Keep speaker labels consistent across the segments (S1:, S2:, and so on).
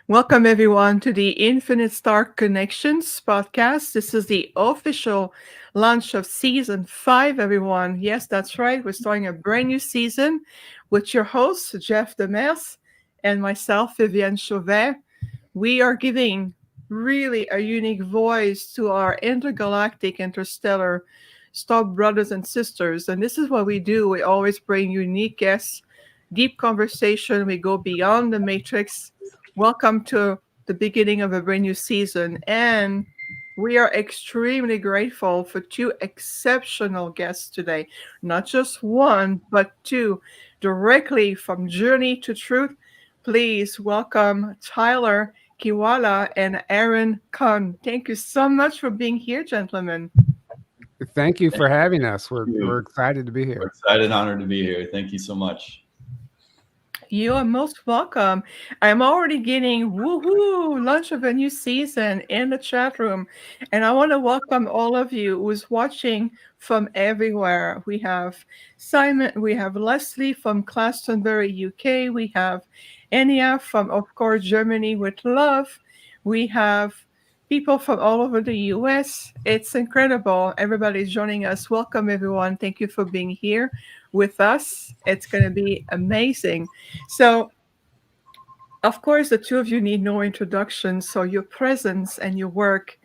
S1: Welcome, everyone, to the Infinite Star Connections podcast. This is the official launch of season 5, everyone. Yes, that's right. We're starting a brand new season with your host, Jeff Demers, and myself, Vivienne Chauvet. We are giving really a unique voice to our intergalactic, interstellar star brothers and sisters. And this is what we do. We always bring unique guests, deep conversation. We go beyond the matrix. Welcome to the beginning of a brand new season. And we are extremely grateful for two exceptional guests today. Not just one, but two, directly from Journey to Truth. Please welcome Tyler Kiwala and Aaron Kahn. Thank you so much for being here, gentlemen.
S2: Thank you
S3: Thank
S2: for having us.
S3: you.
S2: We're excited to be
S3: We're
S2: here.
S3: excited and honored to be here. Thank you so much.
S1: You are most welcome. I'm already getting woohoo launch of a new season in the chat room. And I want to welcome all of you who's watching from everywhere. We have Simon, we have Leslie from Glastonbury, UK. We have Enya from, of course, Germany with love. We have people from all over the US. It's incredible. Everybody's joining us. Welcome, everyone. Thank you for being here with us. It's going to be amazing. So, of course, the two of you need no introduction, so your presence and your work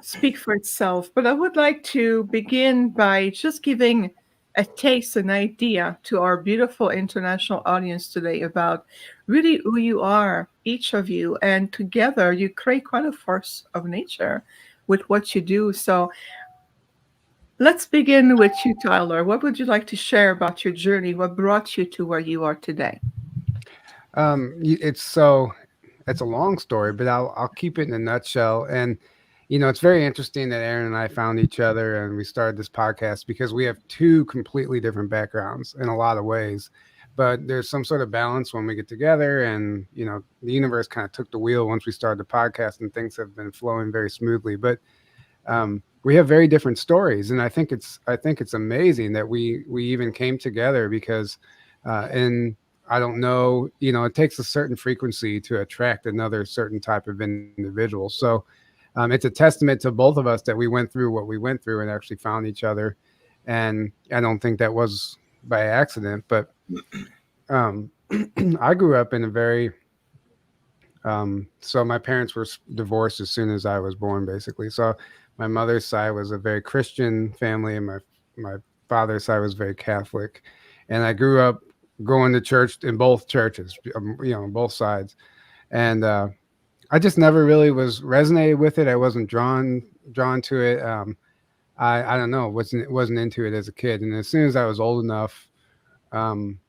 S1: speak for itself. But I would like to begin by just giving a taste, an idea to our beautiful international audience today about really who you are, each of you, and together you create quite a force of nature with what you do. So let's begin with you, Tyler. What would you like to share about your journey? What brought you to where you are today?
S2: It's it's a long story, but I'll keep it in a nutshell. And it's very interesting that Aaron and I found each other and we started this podcast because we have two completely different backgrounds in a lot of ways. But there's some sort of balance when we get together, and the universe kind of took the wheel once we started the podcast, and things have been flowing very smoothly. But we have very different stories, and I think it's amazing that we even came together because in I don't know, it takes a certain frequency to attract another certain type of individual. So it's a testament to both of us that we went through what we went through and actually found each other. And I don't think that was by accident, but um, I grew up in a very, so my parents were divorced as soon as I was born, basically. So my mother's side was a very Christian family, and my father's side was very Catholic. And I grew up going to church in both churches, on both sides. And I just never really was resonated with it. I wasn't drawn to it. I don't know, wasn't into it as a kid. And as soon as I was old enough um,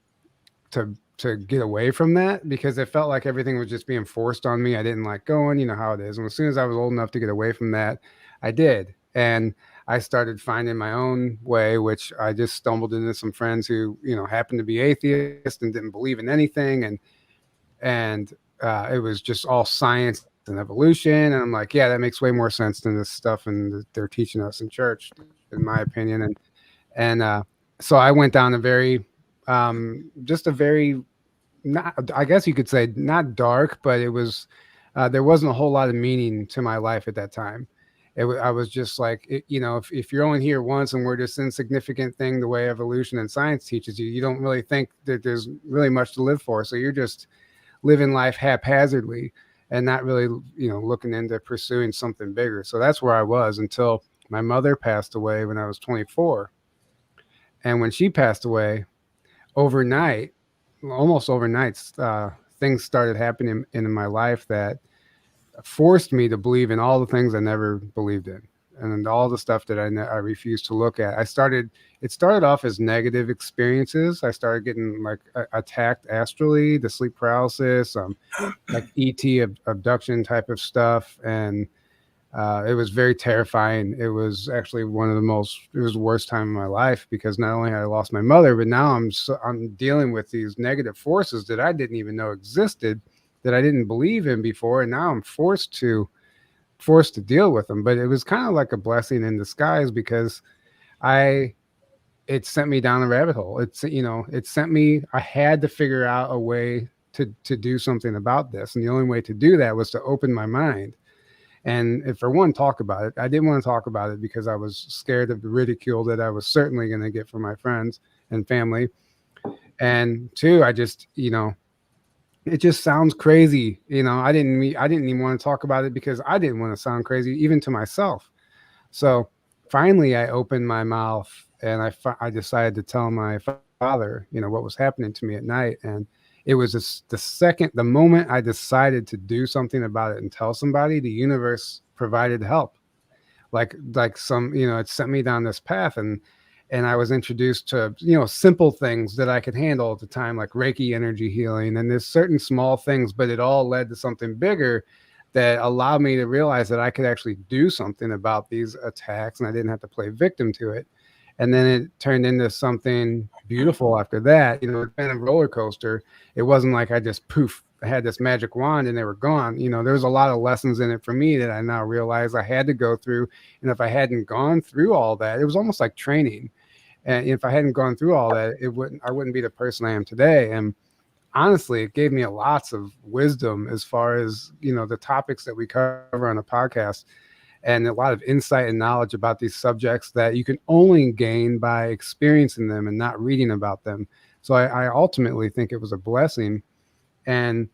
S2: to get away from that, because it felt like everything was just being forced on me. I didn't like going, you know how it is. And as soon as I was old enough to get away from that, I did. And I started finding my own way, which I just stumbled into some friends who, happened to be atheists and didn't believe in anything. And it was just all science and evolution. And I'm like, yeah, that makes way more sense than this stuff and they're teaching us in church, in my opinion. And so I went down a very, just a very, not, I guess you could say not dark, but it was, there wasn't a whole lot of meaning to my life at that time. I was just like, if you're only here once and we're this insignificant thing, the way evolution and science teaches you, you don't really think that there's really much to live for. So you're just living life haphazardly and not really, looking into pursuing something bigger. So that's where I was until my mother passed away when I was 24. And when she passed away, overnight, almost overnight, things started happening in my life that forced me to believe in all the things I never believed in, and all the stuff that I refused to look at. It started off as negative experiences. I started getting like attacked astrally, the sleep paralysis, like ET abduction type of stuff. And it was very terrifying. It was actually it was the worst time in my life, because not only had I lost my mother, but now I'm dealing with these negative forces that I didn't even know existed, that I didn't believe in before. And now I'm forced to deal with them. But it was kind of like a blessing in disguise, because it sent me down a rabbit hole. It sent me, I had to figure out a way to do something about this. And the only way to do that was to open my mind. And if for one, talk about it. I didn't want to talk about it because I was scared of the ridicule that I was certainly going to get from my friends and family. And two, I just, it just sounds crazy. I didn't even want to talk about it because I didn't want to sound crazy, even to myself. So finally, I opened my mouth and I decided to tell my father, what was happening to me at night. And it was the moment I decided to do something about it and tell somebody, the universe provided help. Like some, it sent me down this path, and I was introduced to, simple things that I could handle at the time, like Reiki energy healing. And there's certain small things, but it all led to something bigger that allowed me to realize that I could actually do something about these attacks, and I didn't have to play victim to it. And then it turned into something beautiful after that. It's been a roller coaster. It wasn't like I just I had this magic wand and they were gone. There was a lot of lessons in it for me that I now realize I had to go through. And if I hadn't gone through all that, it was almost like training. And if I hadn't gone through all that, I wouldn't be the person I am today. And honestly, it gave me lots of wisdom as far as, the topics that we cover on the podcast, and a lot of insight and knowledge about these subjects that you can only gain by experiencing them and not reading about them. So I ultimately think it was a blessing. And,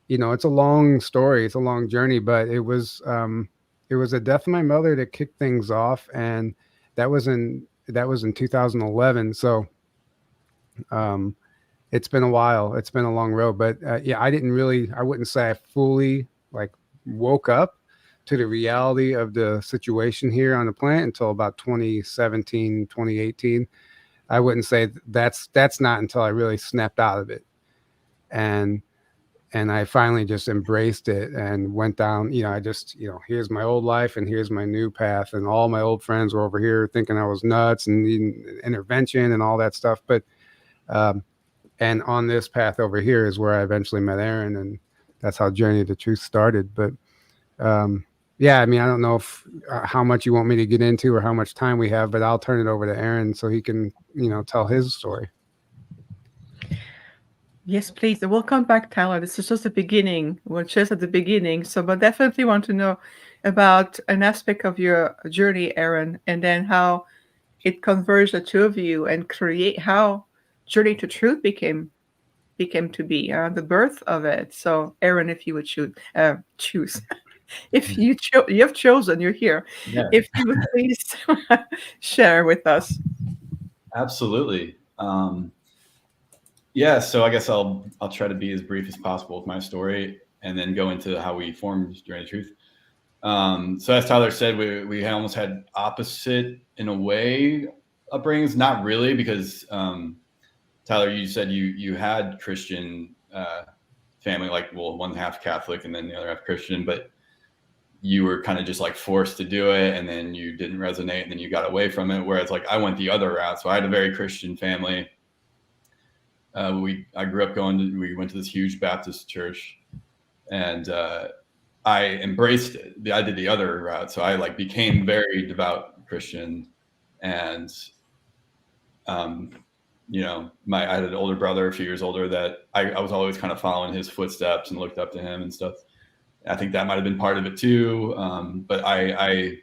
S2: it's a long story. It's a long journey, but it was a death of my mother that kicked things off. And that was in 2011. So, it's been a while. It's been a long road, but I wouldn't say I fully woke up to the reality of the situation here on the planet until about 2017, 2018. I wouldn't say that's not until I really snapped out of it. And I finally just embraced it and went down, I just, here's my old life and here's my new path. And all my old friends were over here thinking I was nuts and needing intervention and all that stuff. But, and on this path over here is where I eventually met Aaron, and that's how Journey to Truth started. But, I don't know if how much you want me to get into or how much time we have, but I'll turn it over to Aaron so he can, tell his story.
S1: Yes, please. And we'll come back, Tyler. This is just the beginning. We're just at the beginning. So, but definitely want to know about an aspect of your journey, Aaron, and then how it converged the two of you and create how Journey to Truth became to be, the birth of it. So, Aaron, if you would choose. If you have chosen, you're here.
S3: Yeah.
S1: If you would please share with us.
S3: Absolutely. So I guess I'll try to be as brief as possible with my story and then go into how we formed Journey to Truth. So as Tyler said, we almost had opposite in a way upbringings. Not really, because Tyler, you said you had Christian family, one half Catholic and then the other half Christian, but you were kind of just forced to do it, and then you didn't resonate, and then you got away from it. Whereas I went the other route. So I had a very Christian family. I grew up we went to this huge Baptist church, and I embraced it. I did the other route. So I became very devout Christian, and I had an older brother, a few years older, that I was always kind of following his footsteps and looked up to him and stuff. I think that might've been part of it too. But I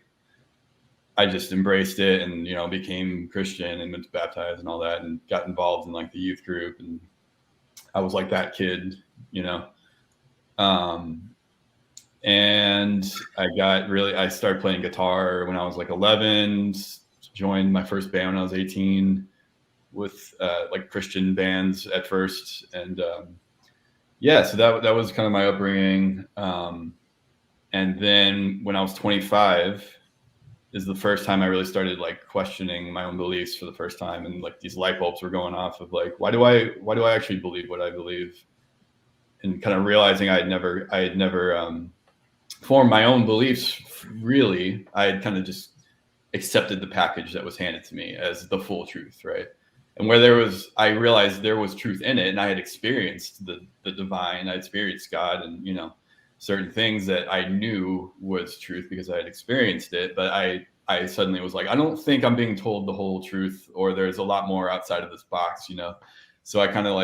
S3: just embraced it and, became Christian and went to baptize and all that, and got involved in the youth group. And I was that kid, and I started playing guitar when I was 11, joined my first band when I was 18 with Christian bands at first. And so that was kind of my upbringing. And then when I was 25 is the first time I really started questioning my own beliefs for the first time. And these light bulbs were going off of why do I actually believe what I believe? And kind of realizing I had never formed my own beliefs. Really, I had kind of just accepted the package that was handed to me as the full truth. Right. And where I realized there was truth in it, and I had experienced the divine, I experienced God, and, certain things that I knew was truth because I had experienced it. But I suddenly was I don't think I'm being told the whole truth, or there's a lot more outside of this box, So I kind of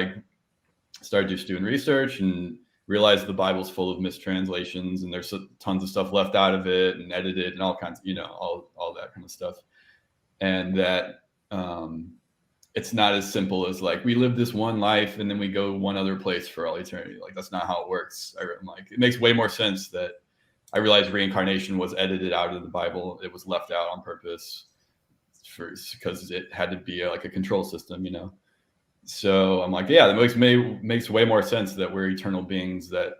S3: started just doing research and realized the Bible's full of mistranslations, and there's tons of stuff left out of it and edited and all kinds of, all that kind of stuff. And that it's not as simple as like, we live this one life and then we go one other place for all eternity. Like, that's not how it works. I'm like, it makes way more sense that I realized reincarnation was edited out of the Bible. It was left out on purpose because it had to be like a control system, So I'm like, yeah, that makes way more sense that we're eternal beings, that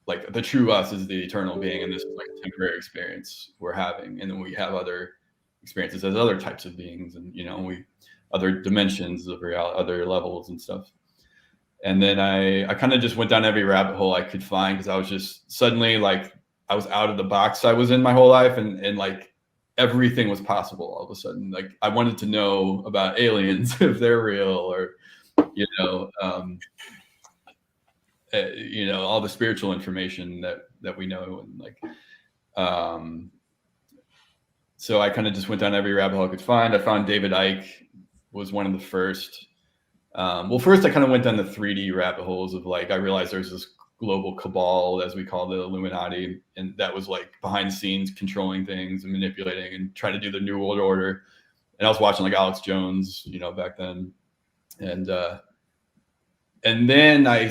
S3: like the true us is the eternal being, and this is like a temporary experience we're having. And then we have other experiences as other types of beings, and other dimensions of reality, other levels and stuff. And then I kind of just went down every rabbit hole I could find, because I was just suddenly like, I was out of the box I was in my whole life, and like everything was possible all of a sudden. Like, I wanted to know about aliens, if they're real, or all the spiritual information that we know, and like so I kind of just went down every rabbit hole I could find. I found David Icke was one of the first. First I kind of went down the 3D rabbit holes of like, I realized there's this global cabal, as we call the Illuminati, and that was like behind the scenes controlling things and manipulating and trying to do the New World Order. And I was watching like Alex Jones, back then. And then I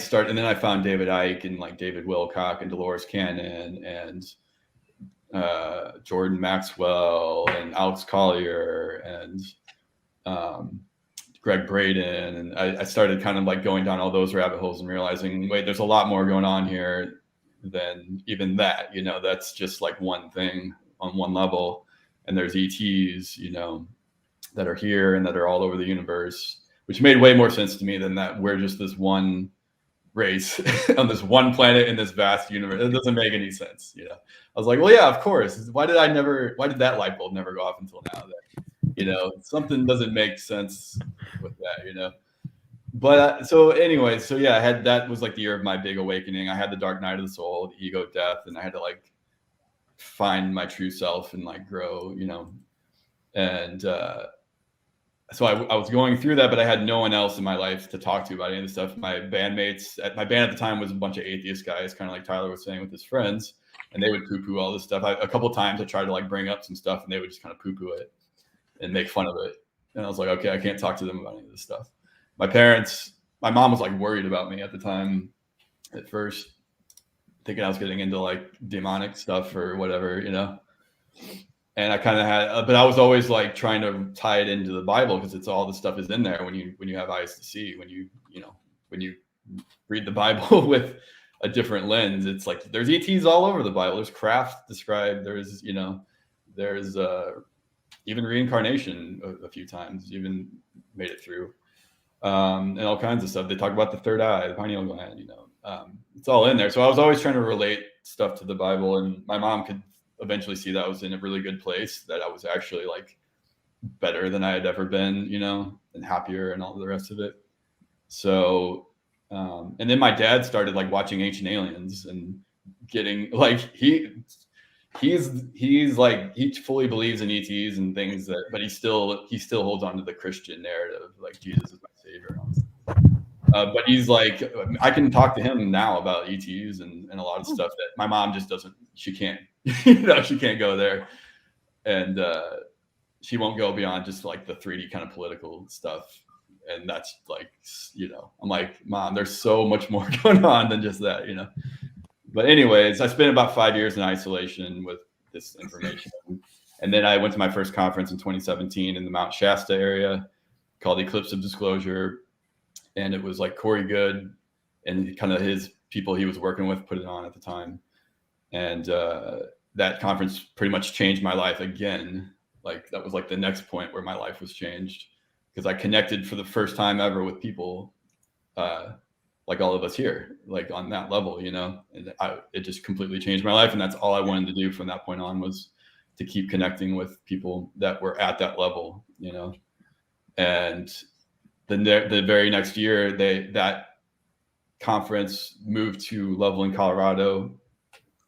S3: found David Icke and like David Wilcock and Dolores Cannon and Jordan Maxwell and Alex Collier and Greg Braden. And I started kind of like going down all those rabbit holes and realizing, wait, there's a lot more going on here than even that. That's just like one thing on one level. And there's ETs, that are here and that are all over the universe, which made way more sense to me than that we're just this one race on this one planet in this vast universe. It doesn't make any sense. I was like, well, yeah, of course. Why did that light bulb never go off until now? That, something doesn't make sense with that, But so yeah, that was like the year of my big awakening. I had the dark night of the soul, the ego death, and I had to like find my true self and like grow, and so I was going through that, but I had no one else in my life to talk to about any of this stuff. My bandmates at my band at the time was a bunch of atheist guys, kind of like Tyler was saying with his friends, and they would poo-poo all this stuff. A couple of times I tried to like bring up some stuff, and they would just kind of poo-poo it and make fun of it. And I was like, okay, I can't talk to them about any of this stuff. My mom was like worried about me at the time at first, thinking I was getting into like demonic stuff or whatever, And I kind of had, but I was always like trying to tie it into the Bible, because it's all the stuff is in there when you have eyes to see, when you read the Bible with a different lens. It's like there's ETs all over the Bible. There's craft described. There's even reincarnation a few times, even made it through, and all kinds of stuff. They talk about the third eye, the pineal gland. It's all in there. So I was always trying to relate stuff to the Bible, and my mom could eventually see that I was in a really good place, that I was actually like better than I had ever been, and happier and all the rest of it. So, and then my dad started like watching Ancient Aliens and getting like, he's like, he fully believes in ETs and things but he still holds on to the Christian narrative, like Jesus is my savior. But he's like, I can talk to him now about ETs and a lot of stuff that my mom just doesn't, she can't, she can't go there. And she won't go beyond just like the 3D kind of political stuff. And that's like, I'm like, Mom, there's so much more going on than just that, But anyways, I spent about 5 years in isolation with this information. And then I went to my first conference in 2017 in the Mount Shasta area called Eclipse of Disclosure. And it was like Corey Good and kind of his people he was working with put it on at the time. And that conference pretty much changed my life again. Like that was like the next point where my life was changed, because I connected for the first time ever with people like all of us here, like on that level, and it just completely changed my life. And that's all I wanted to do from that point on, was to keep connecting with people that were at that level, And the very next year, that conference moved to Loveland, Colorado.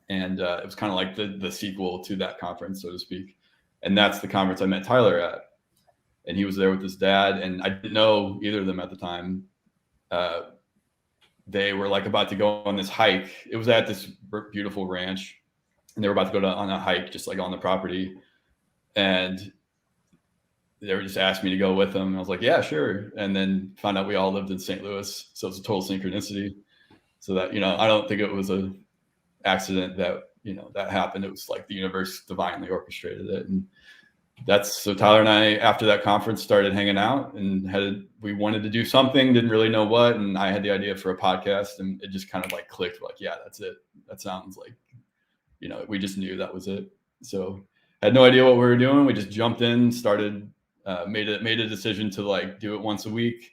S3: And it was kind of like the sequel to that conference, so to speak. And that's the conference I met Tyler at. And he was there with his dad. And I didn't know either of them at the time. they were like about to go on this hike. It was at this beautiful ranch, and they were about to go on a hike just like on the property, and they were just asked me to go with them. And I was like, yeah, sure. And then found out we all lived in St. Louis, so it's a total synchronicity. So that, I don't think it was a accident that that happened. It was like the universe divinely orchestrated it. And so Tyler and I, after that conference, started hanging out, and we wanted to do something, didn't really know what, and I had the idea for a podcast, and it just kind of like clicked. Like, yeah, that's it. That sounds like, we just knew that was it. So had no idea what we were doing. We just jumped in, started, made a decision to like do it once a week.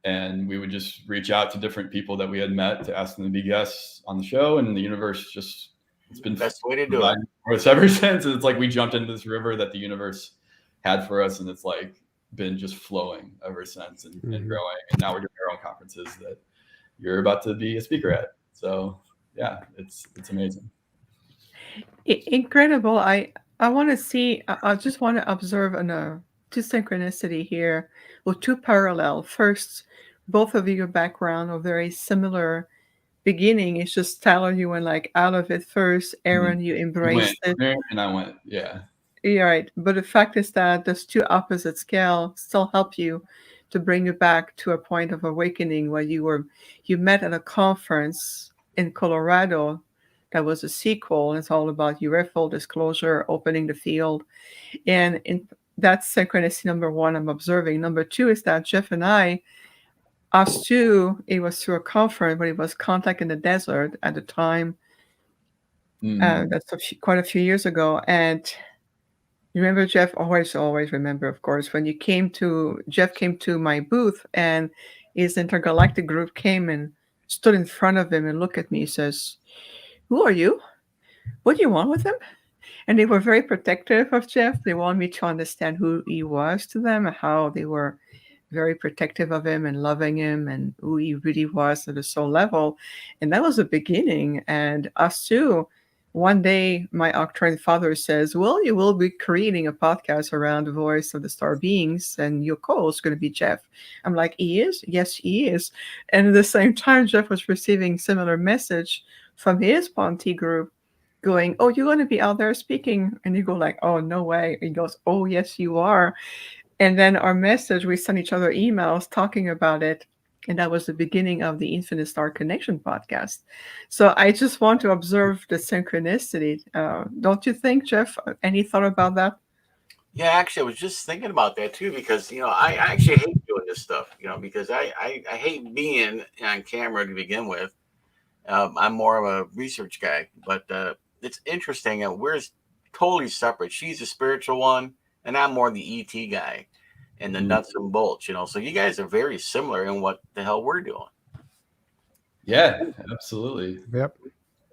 S3: And we would just reach out to different people that we had met to ask them to be guests on the show. And the universe it's been
S4: best way to do it
S3: for us ever since. It's like we jumped into this river that the universe had for us. And it's like been just flowing ever since and growing. And now we're doing our own conferences that you're about to be a speaker at. So yeah, it's amazing.
S1: Incredible. I want to see, I just want to observe two synchronicity here, or two parallel. First, both of your background are very similar. Beginning, it's just Tyler, you went like out of it first. Aaron, you embraced it.
S3: And I went, yeah.
S1: You're right. But the fact is that those two opposite scales still help you to bring you back to a point of awakening where you met at a conference in Colorado that was a sequel. It's all about UFO disclosure, opening the field. And that's synchronicity number one I'm observing. Number two is that Jeff and I, us too, it was through a conference, but it was Contact in the Desert at the time. That's quite a few years ago. And you remember, Jeff? Always remember, of course, when Jeff came to my booth, and his intergalactic group came and stood in front of him and looked at me. He says, "Who are you? What do you want with him?" And they were very protective of Jeff. They wanted me to understand who he was to them, and how they were very protective of him and loving him and who he really was at a soul level. And that was the beginning. And us too. One day, my Octarian father says, "Well, you will be creating a podcast around the voice of the star beings, and your co-host is going to be Jeff." I'm like, "He is?" "Yes, he is." And at the same time, Jeff was receiving similar message from his Ponte group going, "Oh, you're going to be out there speaking." And you go like, "Oh, no way." He goes, "Oh, yes, you are." And then our message, we sent each other emails talking about it. And that was the beginning of the Infinite Star Connection podcast. So I just want to observe the synchronicity. Don't you think, Jeff? Any thought about that?
S4: Yeah, actually, I was just thinking about that too, because I actually hate doing this stuff, because I hate being on camera to begin with. I'm more of a research guy, but it's interesting. We're totally separate. She's a spiritual one, and I'm more the ET guy and the nuts and bolts. So you guys are very similar in what the hell we're doing.
S3: Yeah, absolutely.
S2: Yep.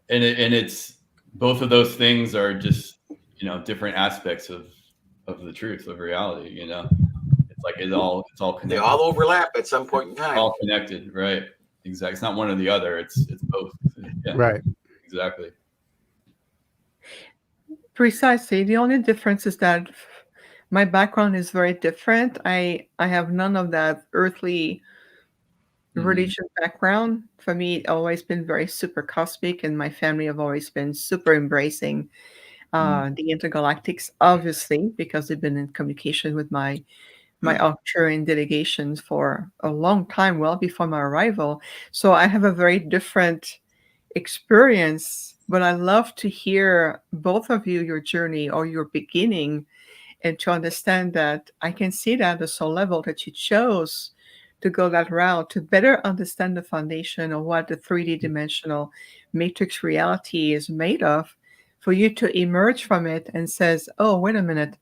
S3: And it's both of those things are just different aspects of the truth of reality. It's like it's all connected.
S4: They all overlap at some point in time.
S3: All connected, right? Exactly. It's not one or the other. It's both. Yeah,
S2: right.
S3: Exactly.
S1: Precisely. The only difference is that my background is very different. I have none of that earthly religion background. For me, it's always been very super cosmic, and my family have always been super embracing the intergalactics, obviously, because they've been in communication with my Arcturian delegations for a long time, well before my arrival. So I have a very different experience, but I love to hear both of you, your journey or your beginning, and to understand that I can see that at the soul level that you chose to go that route to better understand the foundation of what the 3D dimensional matrix reality is made of, for you to emerge from it and says, "Oh, wait a minute,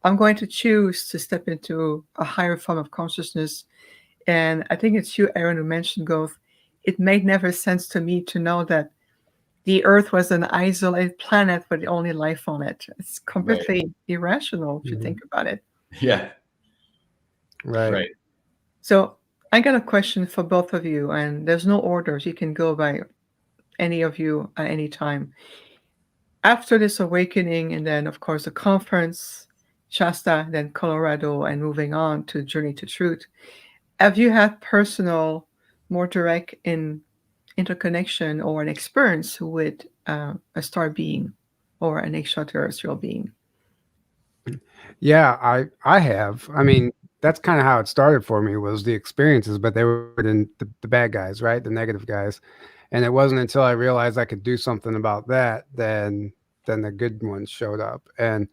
S1: I'm going to choose to step into a higher form of consciousness." And I think it's you, Aaron, who mentioned both. It made never sense to me to know that the Earth was an isolated planet with the only life on it. It's completely irrational if you think about it.
S3: Yeah.
S2: Right.
S1: So I got a question for both of you, and there's no orders. You can go by any of you at any time. After this awakening, and then, of course, the conference, Shasta, then Colorado, and moving on to Journey to Truth, have you had personal more direct in interconnection or an experience with a star being or an extraterrestrial being.
S2: Yeah, I have. I mean, that's kind of how it started for me was the experiences, but they were the bad guys, right? The negative guys. And it wasn't until I realized I could do something about that then the good ones showed up. And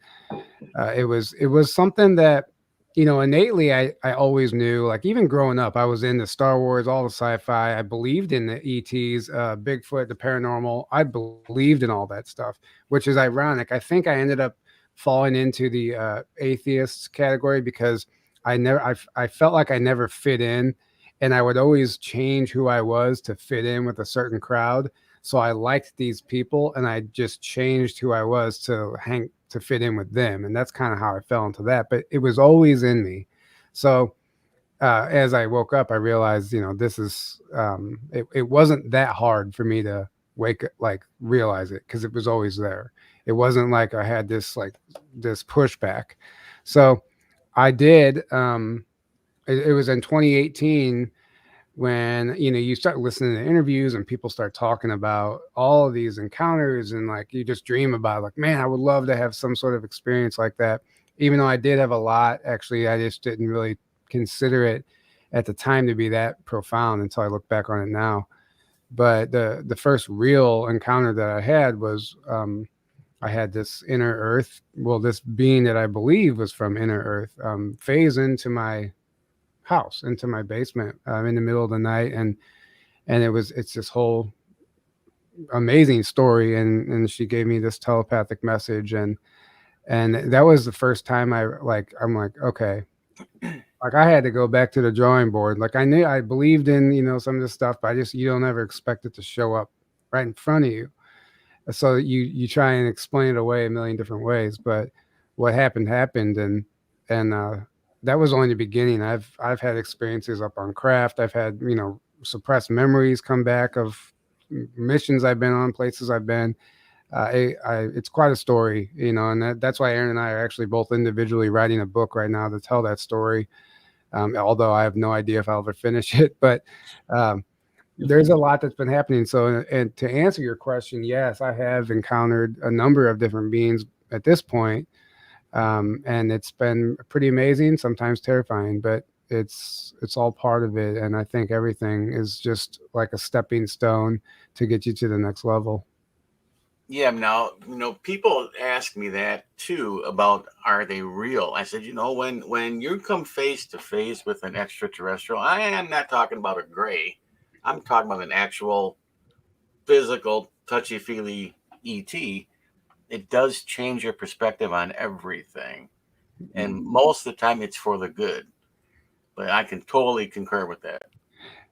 S2: it was something that innately I always knew, like even growing up I was into Star Wars, all the sci-fi. I believed in the ETs, Bigfoot, the paranormal. I believed in all that stuff, which is ironic. I think I ended up falling into the atheists category because I felt like I never fit in, and I would always change who I was to fit in with a certain crowd. So I liked these people and I just changed who I was to fit in with them. And that's kind of how I fell into that. But it was always in me. So as I woke up, I realized, this is it wasn't that hard for me to realize it because it was always there. It wasn't like I had this pushback. So I did. It was in 2018 when you start listening to interviews and people start talking about all of these encounters, and like you just dream about, like, man, I would love to have some sort of experience like that. Even though I did have a lot, actually, I just didn't really consider it at the time to be that profound until I look back on it now. But the first real encounter that I had was I had this inner earth, well, this being that I believe was from inner earth, phase into my house, into my basement, in the middle of the night. And it's this whole amazing story. And she gave me this telepathic message. And that was the first time I'm like, okay, like I had to go back to the drawing board. Like I knew, I believed in, some of this stuff, but you don't ever expect it to show up right in front of you. So you try and explain it away a million different ways, but what happened. And that was only the beginning. I've had experiences up on craft. I've had, suppressed memories come back of missions I've been on, places I've been. It's quite a story, and that's why Aaron and I are actually both individually writing a book right now to tell that story. Although I have no idea if I'll ever finish it, but there's a lot that's been happening. So, and to answer your question, yes, I have encountered a number of different beings at this point. And it's been pretty amazing, sometimes terrifying, but it's all part of it. And I think everything is just like a stepping stone to get you to the next level.
S4: Yeah, now, people ask me that too about, are they real? I said, when you come face to face with an extraterrestrial, I am not talking about a gray. I'm talking about an actual physical touchy-feely ET. It does change your perspective on everything. And most of the time it's for the good. But I can totally concur with that.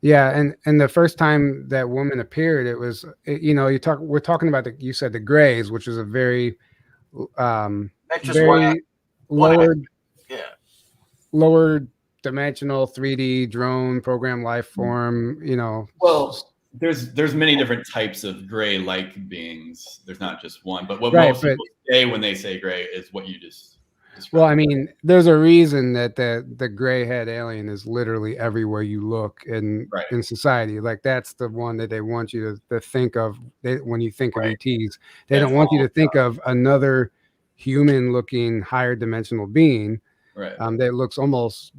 S2: Yeah, and the first time that woman appeared, it was, we're talking about you said the grays, which is a very
S4: That's just
S2: very lower
S4: yeah.
S2: lower dimensional 3D drone program life form,
S3: Well, there's many different types of gray-like beings. There's not just one, but what
S2: right,
S3: most people say when they say gray is what you just described.
S2: Well, I mean, there's a reason that the gray head alien is literally everywhere you look in society. Like that's the one that they want you to think of when you think of ETs. They don't want you to think of another human-looking higher dimensional being that looks almost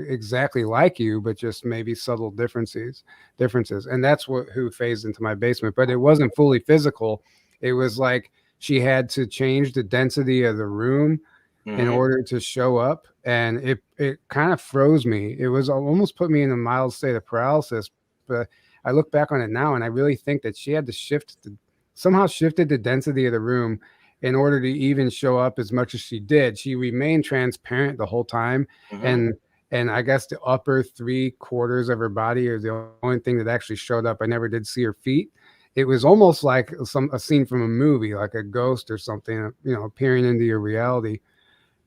S2: exactly like you, but just maybe subtle differences. And that's who phased into my basement. But it wasn't fully physical. It was like she had to change the density of the room in order to show up, and it kind of froze me. It was almost put me in a mild state of paralysis. But I look back on it now, and I really think that she had to somehow shifted the density of the room in order to even show up as much as she did. She remained transparent the whole time, and I guess the upper 3/4 of her body is the only thing that actually showed up. I never did see her feet. It was almost like a scene from a movie, like a ghost or something, appearing into your reality.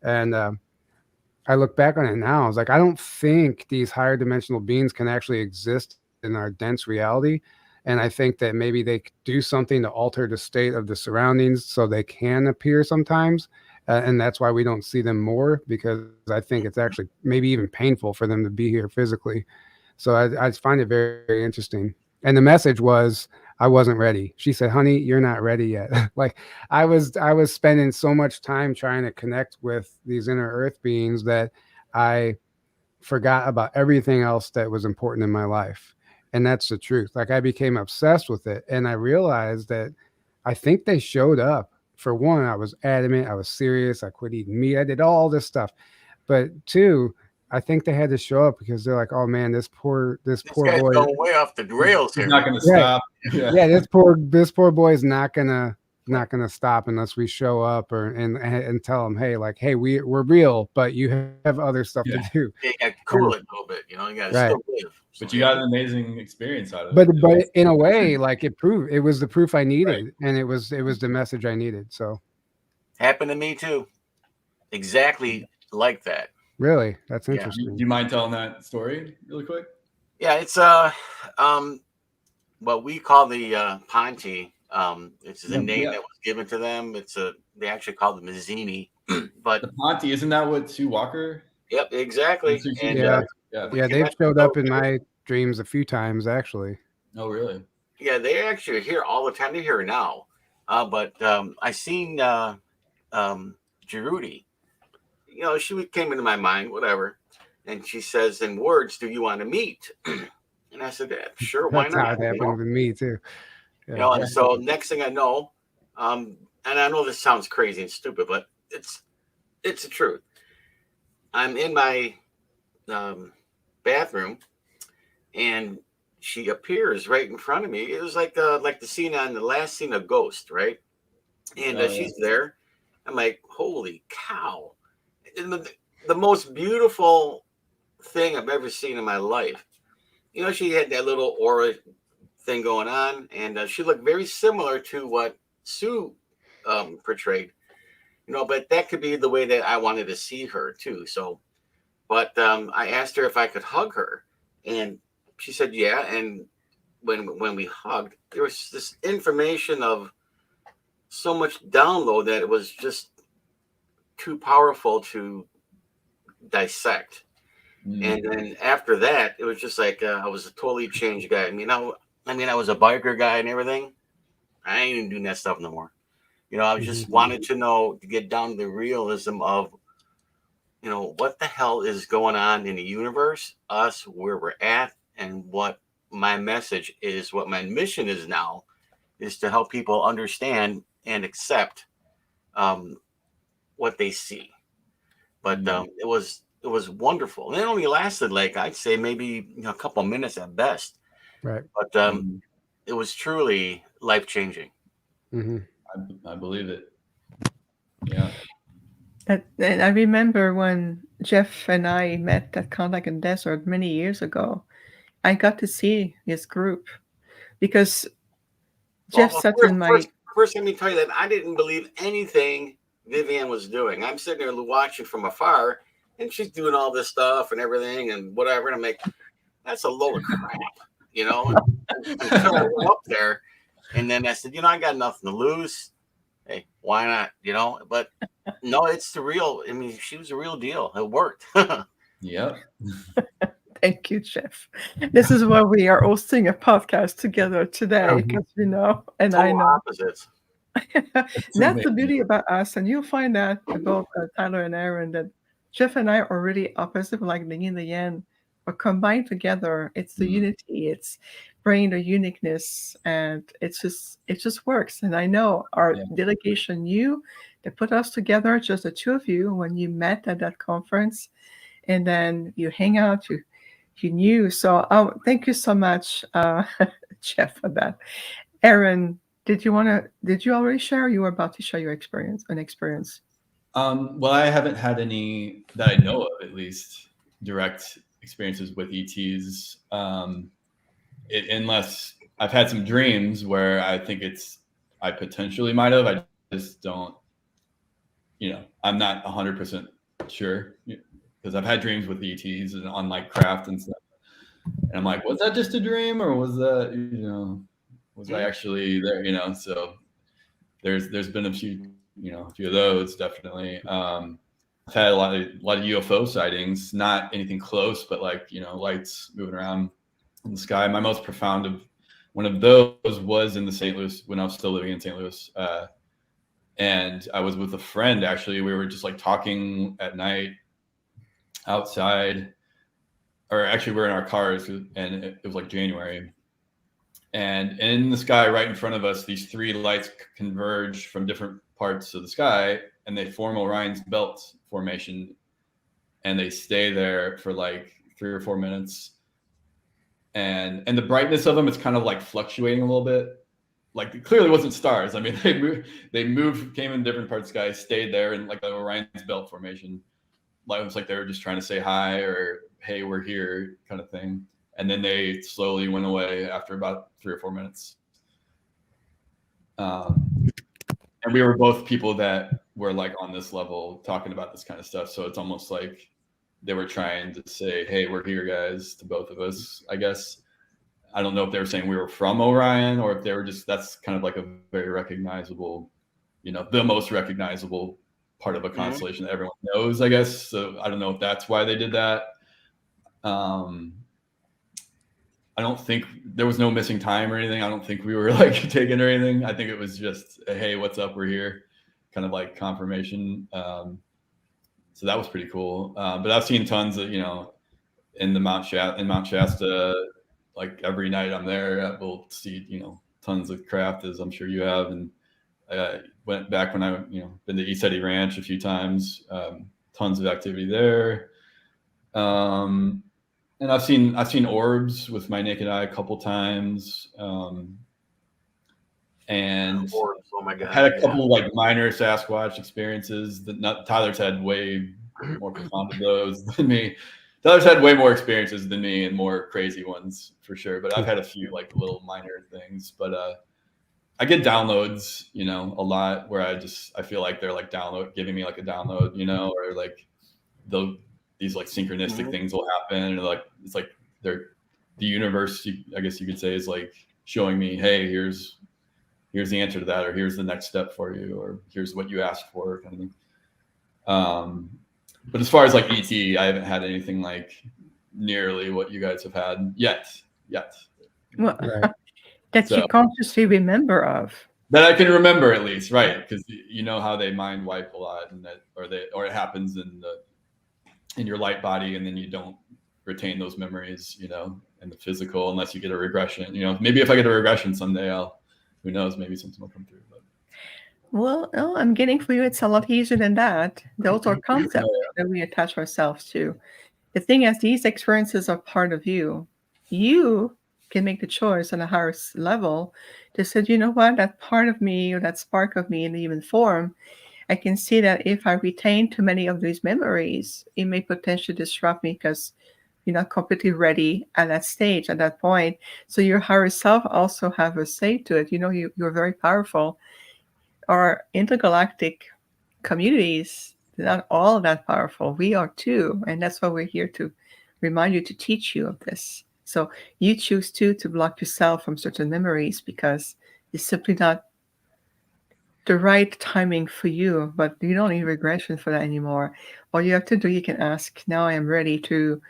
S2: And I look back on it now. I was like, I don't think these higher dimensional beings can actually exist in our dense reality. And I think that maybe they do something to alter the state of the surroundings so they can appear sometimes. And that's why we don't see them more, because I think it's actually maybe even painful for them to be here physically. So I find it very, very interesting. And the message was, I wasn't ready. She said, honey, you're not ready yet. Like I was spending so much time trying to connect with these inner earth beings that I forgot about everything else that was important in my life. And that's the truth. Like I became obsessed with it. And I realized that I think they showed up. For one, I was adamant, I was serious, I quit eating meat, I did all this stuff. But two, I think they had to show up because they're like, oh man, this
S4: This
S2: poor
S4: guy's
S2: boy.
S4: going way off the rails
S3: He's
S4: here.
S3: not going to
S2: Right.
S3: stop. Yeah.
S2: Yeah, this poor boy is not gonna stop unless we show up and tell him, hey, like, hey, we're real, but you have other stuff to
S3: Yeah.
S2: do.
S4: You got to cool it a little bit. You know, you got to
S2: Right.
S4: still live. So,
S3: But you got an amazing experience out of
S2: But
S3: it.
S2: in a way, like it was the proof I needed, and it was the message I needed. So
S4: happened to me too. Exactly like that.
S2: really, that's
S4: Yeah.
S2: interesting.
S3: Do you mind telling that story really quick?
S4: Yeah, it's what we call the Ponte. It's the name that was given to them. They actually call it Mazzini. But
S3: The Ponte, isn't that what Sue Walker?
S4: yep, exactly. And
S2: yeah, they've showed up in my dreams a few times actually.
S3: Oh, really?
S4: Yeah, they actually are here all the time. They're here now. But I seen Giroudi. You know, she came into my mind, whatever. And she says, in words, do you want to meet? And I said, yeah, sure, why
S2: That's
S4: not?
S2: how it happened with me too.
S4: You know, and so next thing I know, and I know this sounds crazy and stupid, but it's the truth. I'm in my bathroom, and she appears right in front of me. It was like the scene on the last scene of Ghost, right? And she's there. I'm like, holy cow! And the most beautiful thing I've ever seen in my life. You know, she had that little aura thing going on, and she looked very similar to what Sue portrayed. You know, but that could be the way that I wanted to see her too. So, but I asked her if I could hug her, and she said yeah. And when we hugged, there was this information of so much download that it was just too powerful to dissect. And then after that, it was just like I was a totally changed guy. I mean, I was a biker guy and everything. I ain't even doing that stuff no more. You know, I just wanted to get down to the realism of, you know, what the hell is going on in the universe, us, where we're at, and what my message is, what my mission is now, is to help people understand and accept what they see. But it was wonderful. And it only lasted like I'd say maybe a couple of minutes at best.
S2: Right.
S4: But it was truly life changing.
S3: I believe it. Yeah.
S1: And I remember when Jeff and I met at Contact and Desert many years ago. I got to see his group because Jeff sat in my.
S4: First, let me tell you that I didn't believe anything Vivian was doing. I'm sitting there watching from afar, and she's doing all this stuff and everything and whatever. And I'm like, that's a load of crap, you know? Until I went up there, and then I said, you know, I got nothing to lose. Hey, why not? You know, but no, it's the real. I mean, she was a real deal. It worked.
S3: Yep.
S1: Thank you, Jeff. This is why we are hosting a podcast together today, because we know, and I know.
S4: Opposites.
S1: That's the beauty about us, and you'll find out about Tyler and Aaron that Jeff and I are really opposite, like the yin and the yang, but combined together, it's the unity. It's bringing the uniqueness, and it just works. And I know our delegation, they put us together, just the two of you, when you met at that conference, and then you hang out. You knew. So thank you so much, Jeff, for that. Aaron, did you already share? You were about to share your experience.
S3: Well, I haven't had any that I know of, at least, direct experiences with ETs. Unless I've had some dreams where I think I potentially might have. I just don't, I'm not 100% sure. Because I've had dreams with ETs and on like craft and stuff, and I'm like, was that just a dream or was that, was I actually there? So there's been a few of those definitely. had a lot of UFO sightings, not anything close, but like, lights moving around in the sky. My most profound one of those was in the St. Louis, when I was still living in St. Louis. And I was with a friend, actually. We were just like talking at night outside, or actually we're in our cars, and it was like January. And in the sky right in front of us, these three lights converge from different parts of the sky, and they form Orion's belt formation, and they stay there for like 3 or 4 minutes. And the brightness of them is kind of like fluctuating a little bit. Like, it clearly wasn't stars. I mean, they moved, came in different parts of the sky, stayed there in like the Orion's belt formation. Like, it was like they were just trying to say hi, or hey, we're here, kind of thing. And then they slowly went away after about 3 or 4 minutes. And we were both people that were like on this level talking about this kind of stuff. So it's almost like they were trying to say, hey, we're here, guys, to both of us, I guess. I don't know if they were saying we were from Orion, or if they were just, that's kind of like a very recognizable, the most recognizable part of a constellation that everyone knows, I guess. So I don't know if that's why they did that. I don't think there was no missing time or anything. I don't think we were like taken or anything. I think it was just, hey, what's up? We're here, kind of like confirmation. So that was pretty cool. But I've seen tons of, in Mount Shasta, like every night I'm there, we'll see, tons of craft, as I'm sure you have. And went back when I, been to East Eddy Ranch a few times, tons of activity there. And I've seen orbs with my naked eye a couple times. And
S4: Orbs, oh my God,
S3: had a couple like minor Sasquatch experiences. Tyler's had way more profound of those than me. Tyler's had way more experiences than me, and more crazy ones for sure. But I've had a few like little minor things. But I get downloads, a lot, where I feel like they're like giving me like a download, or like these like synchronistic things will happen, or like it's like the universe, I guess you could say, is like showing me, hey, here's the answer to that, or here's the next step for you, or here's what you asked for, kind of thing. But as far as like ET, I haven't had anything like nearly what you guys have had yet.
S1: Well,
S2: Right.
S1: that you consciously remember of.
S3: That I can remember, at least, right? Because you know how they mind wipe a lot, and that, or it happens in your light body, and then you don't retain those memories, in the physical, unless you get a regression. Maybe if I get a regression someday, who knows, maybe something will come through. But
S1: Well, no, I'm getting for you, it's a lot easier than that. Those are concepts that we attach ourselves to. The thing is, these experiences are part of you. You can make the choice on a higher level to say, you know what, that part of me, or that spark of me in the human form, I can see that if I retain too many of these memories, it may potentially disrupt me, because you're not completely ready at that stage, at that point. So your higher self also have a say to it. You're very powerful. Our intergalactic communities, they're not all that powerful. We are too. And that's why we're here, to remind you, to teach you of this. So you choose to block yourself from certain memories, because it's simply not the right timing for you. But you don't need regression for that anymore. All you have to do, you can ask, now I am ready to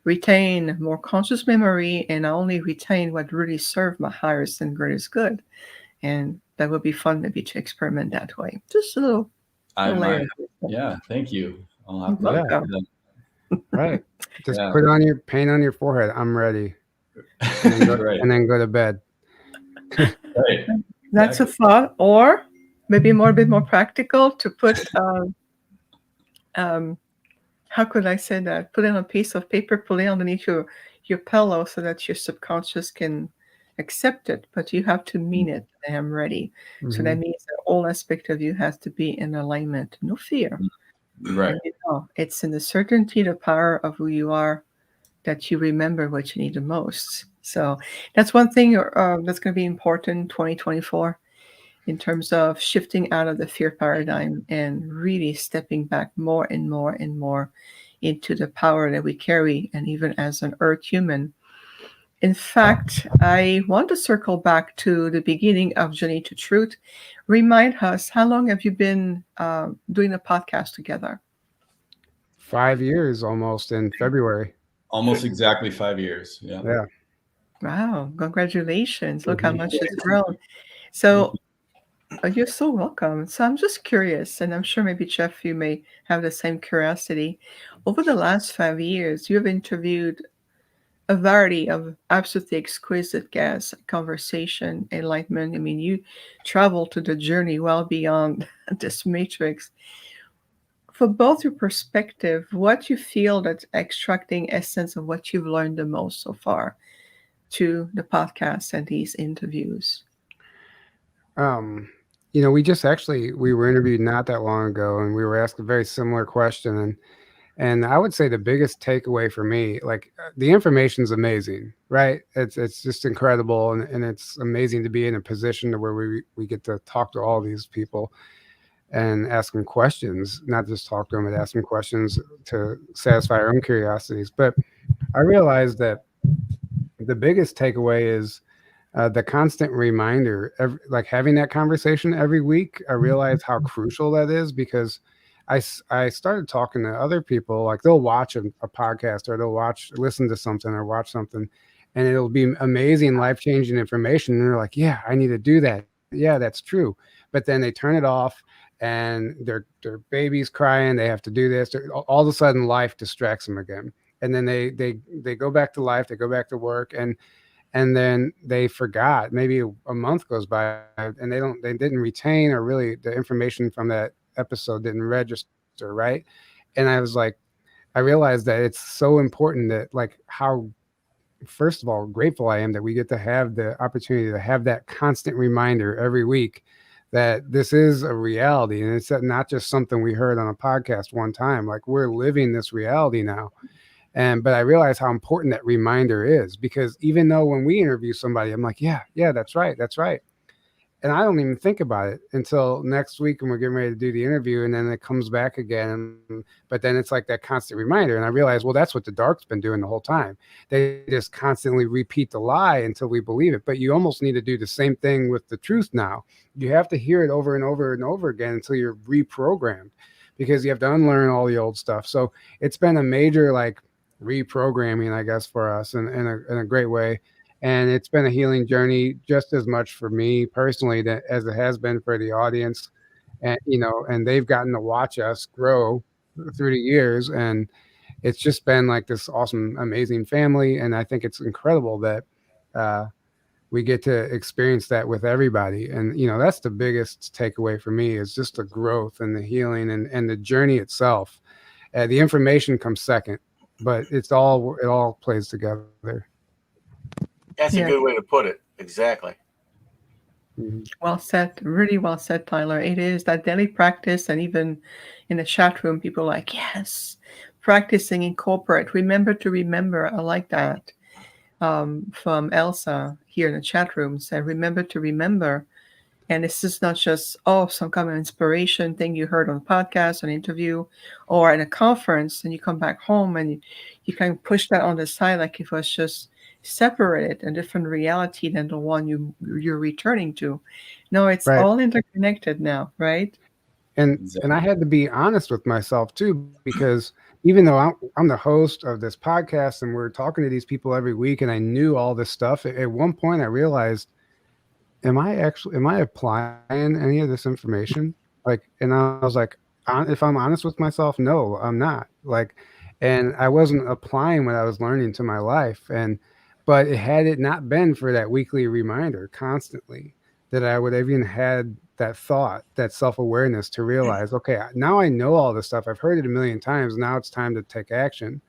S1: retain more conscious memory, and I only retain what really served my highest and greatest good. And that would be fun, maybe, to experiment that way. Just a little layer.
S3: Yeah, thank you. I'll have
S1: You're
S3: to
S1: welcome.
S2: Right. Just put on your paint on your forehead. I'm ready. And then go,
S3: Right.
S2: and then go to bed.
S3: Right.
S1: That's a thought. Or maybe a bit more practical, to put how could I say that? Put it on a piece of paper, put it underneath your pillow, so that your subconscious can accept it. But you have to mean it. I am ready. So that means that all aspect of you has to be in alignment. No fear.
S3: Right.
S1: And, it's in the certainty, the power of who you are, that you remember what you need the most. So that's one thing that's going to be important in 2024, in terms of shifting out of the fear paradigm and really stepping back more and more and more into the power that we carry, and even as an earth human. In fact, I want to circle back to the beginning of Journey to Truth. Remind us, how long have you been doing a podcast together?
S2: 5 years almost in February.
S3: Almost exactly 5 years. Yeah.
S2: Yeah.
S1: Wow, congratulations. Look how
S2: Mhm.
S1: much it's grown.
S3: Thank
S1: So
S3: you.
S1: you're so welcome. So I'm just curious, and I'm sure maybe Jeff, you may have the same curiosity. Over the last 5 years, you have interviewed a variety of absolutely exquisite guests, conversation, enlightenment. I mean, you travel to the journey well beyond this matrix. For both your perspective, what you feel that's extracting essence of what you've learned the most so far to the podcast and these interviews.
S2: Um, we just actually we were interviewed not that long ago, and we were asked a very similar question, and I would say the biggest takeaway for me, like the information's amazing, right? It's just incredible, and it's amazing to be in a position to where we get to talk to all these people and ask them questions, not just talk to them, but ask them questions to satisfy our own curiosities. But I realized that the biggest takeaway is the constant reminder, like having that conversation every week. I realize how crucial that is because I started talking to other people, like they'll watch a podcast or they'll listen to something or watch something, and it'll be amazing, life changing information. And they're like, yeah, I need to do that. Yeah, that's true. But then they turn it off and their baby's crying. They have to do this. All of a sudden, life distracts them again. And then they go back to life. They go back to work, and then they forgot. Maybe a month goes by and they didn't retain, or really the information from that episode didn't register, right? And I realized that it's so important that, like, how, first of all, grateful I am that we get to have the opportunity to have that constant reminder every week that this is a reality, and it's not just something we heard on a podcast one time. Like, we're living this reality now. But I realize how important that reminder is, because even though when we interview somebody, I'm like, yeah, that's right, that's right. And I don't even think about it until next week when we're getting ready to do the interview, and then it comes back again. But then it's like that constant reminder, and I realize, well, that's what the dark's been doing the whole time. They just constantly repeat the lie until we believe it. But you almost need to do the same thing with the truth now. You have to hear it over and over and over again until you're reprogrammed, because you have to unlearn all the old stuff. So it's been a major, like, reprogramming, I guess, for us in a great way. And it's been a healing journey just as much for me personally as it has been for the audience. And, and they've gotten to watch us grow through the years. And it's just been like this awesome, amazing family. And I think it's incredible that we get to experience that with everybody. And, that's the biggest takeaway for me, is just the growth and the healing and the journey itself. The information comes second, but it all plays together.
S4: That's a
S1: Yeah,
S4: good way to put it. Exactly.
S2: Mhm.
S1: well said. Really well said, Tyler. It is that daily practice, and even in the chat room, people are like, yes, practicing in corporate. Remember to remember. I like that. From Elsa here in the chat room said, remember to remember. And this is not just, some kind of inspiration thing you heard on a podcast, an interview, or in a conference, and you come back home and you kind of push that on the side like it was just separated, a different reality than the one you're returning to. No, it's
S2: Right.
S1: all interconnected now, right?
S2: And I had to be honest with myself too, because even though I'm the host of this podcast and we're talking to these people every week, and I knew all this stuff, at one point I realized, am I applying any of this information? Like, and I was like, if I'm honest with myself, no, I'm not. Like, and I wasn't applying what I was learning to my life. But had it not been for that weekly reminder constantly, that I would have even had that thought, that self-awareness to realize, okay, now I know all this stuff. I've heard it a million times. Now it's time to take action.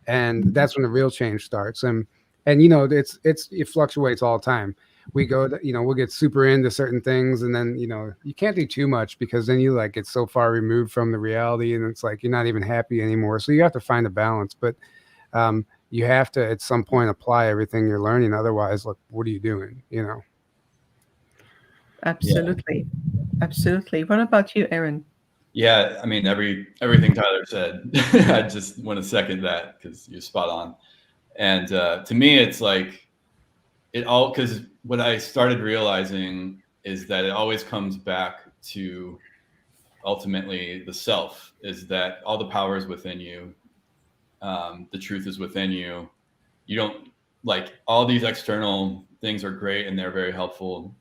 S2: And that's when the real change starts. And it fluctuates all the time. We go to, we'll get super into certain things, and then you can't do too much, because then you, like, get so far removed from the reality, and it's like you're not even happy anymore. So you have to find a balance. But you have to at some point apply everything you're learning. Otherwise, look, what are you doing?
S1: Absolutely. Absolutely. What about you, Aaron?
S3: Yeah, I mean, everything Tyler said, I just want to second that, because you're spot on. And to me, it's like because what I started realizing is that it always comes back to ultimately the self, is that all the power is within you. The truth is within you. You don't, like, all these external things are great and they're very helpful,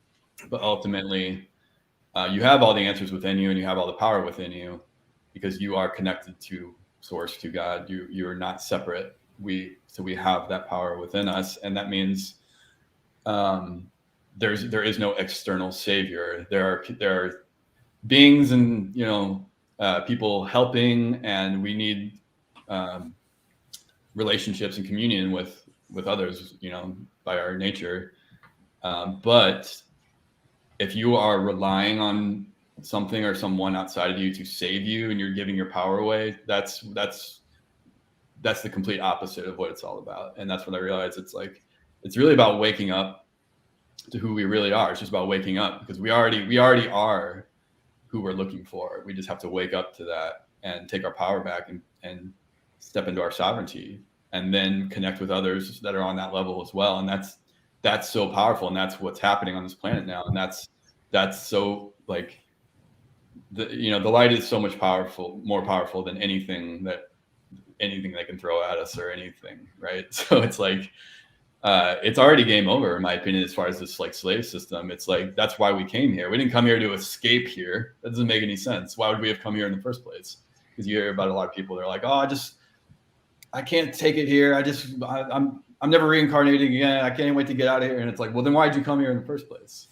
S3: but ultimately you have all the answers within you and you have all the power within you because you are connected to source, to God. You are not separate. So we have that power within us, and that means there is no external savior. There are beings and people helping, and we need relationships and communion with others, by our nature. But if you are relying on something or someone outside of you to save you, and you're giving your power away, that's the complete opposite of what it's all about. And that's when I realized it's really about waking up to who we really are. It's just about waking up, because we already are who we're looking for. We just have to wake up to that and take our power back and step into our sovereignty, and then connect with others that are on that level as well. And that's so powerful, and that's what's happening on this planet now. And that's so, like, the light is so much more powerful than anything that they can throw at us or anything, right? So it's like it's already game over, in my opinion, as far as this, like, slave system. It's like, that's why we came here. We didn't come here to escape here. That doesn't make any sense. Why would we have come here in the first place? Because you hear about a lot of people, they're like, oh, I can't take it here. I'm never reincarnating again. I can't wait to get out of here. And it's like, well, then why'd you come here in the first place?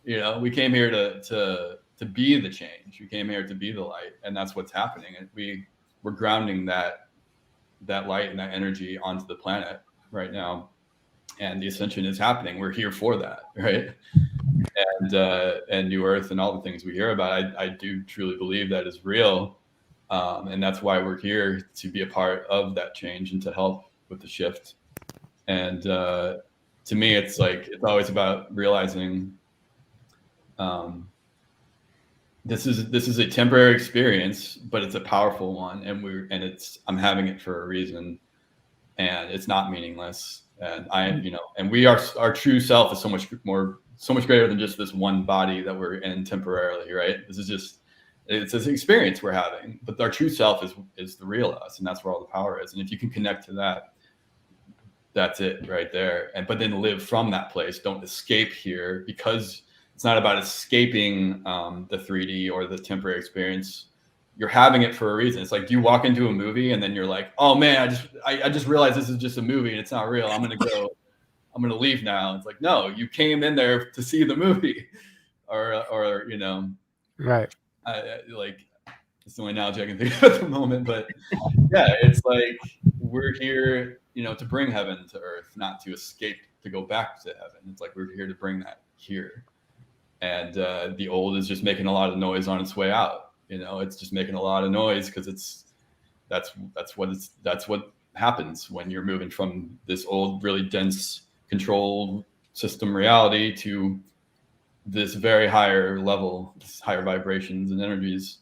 S3: We came here to be the change. We came here to be the light, and that's what's happening. And we're grounding that light and that energy onto the planet right now. And the ascension is happening. We're here for that, right? And New Earth and all the things we hear about, I do truly believe that is real. And that's why we're here, to be a part of that change and to help with the shift. And to me, it's always about realizing this is a temporary experience, but it's a powerful one, and I'm having it for a reason, and it's not meaningless. And our true self is so much greater than just this one body that we're in temporarily, right? It's an experience we're having, but our true self is the real us, and that's where all the power is. And if you can connect to that, that's it right there. But then live from that place. Don't escape here, because it's not about escaping the 3D or the temporary experience. You're having it for a reason. It's like, do you walk into a movie and then you're like, oh man, I just realized this is just a movie and it's not real. I'm gonna leave now. It's like, no, you came in there to see the movie, or
S2: right.
S3: It's the only analogy I can think of at the moment. But yeah, it's like, we're here, to bring heaven to earth, not to escape, to go back to heaven. It's like, we're here to bring that here. And the old is just making a lot of noise on its way out. It's just making a lot of noise because that's what happens when you're moving from this old, really dense, controlled system reality to this very higher level, this higher vibrations and energies.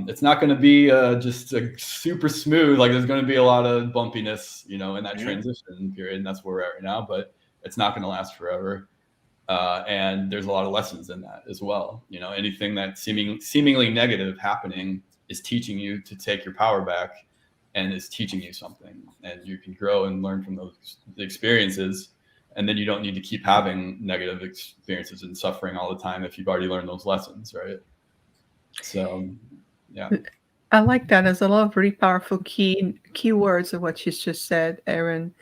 S3: It's not going to be just a super smooth. Like, there's going to be a lot of bumpiness, in that transition period, and that's where we're at right now. But it's not going to last forever. And there's a lot of lessons in that as well. Anything that's seemingly negative happening is teaching you to take your power back, and is teaching you something, and you can grow and learn from those experiences. And then you don't need to keep having negative experiences and suffering all the time if you've already learned those lessons, right? So, yeah.
S1: I like that. There's a lot of really powerful keywords of what you just said, Aaron.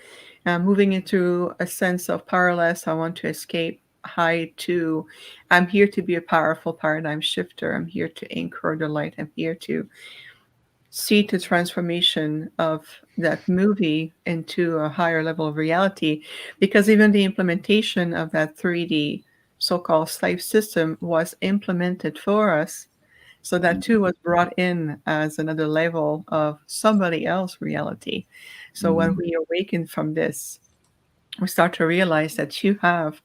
S1: Moving into a sense of powerless, I want to escape, high to, I'm here to be a powerful paradigm shifter. I'm here to anchor the light. I'm here to see the transformation of that movie into a higher level of reality, because even the implementation of that 3D so-called slave system was implemented for us. So that too was brought in as another level of somebody else's reality. So when we awaken from this, we start to realize that you have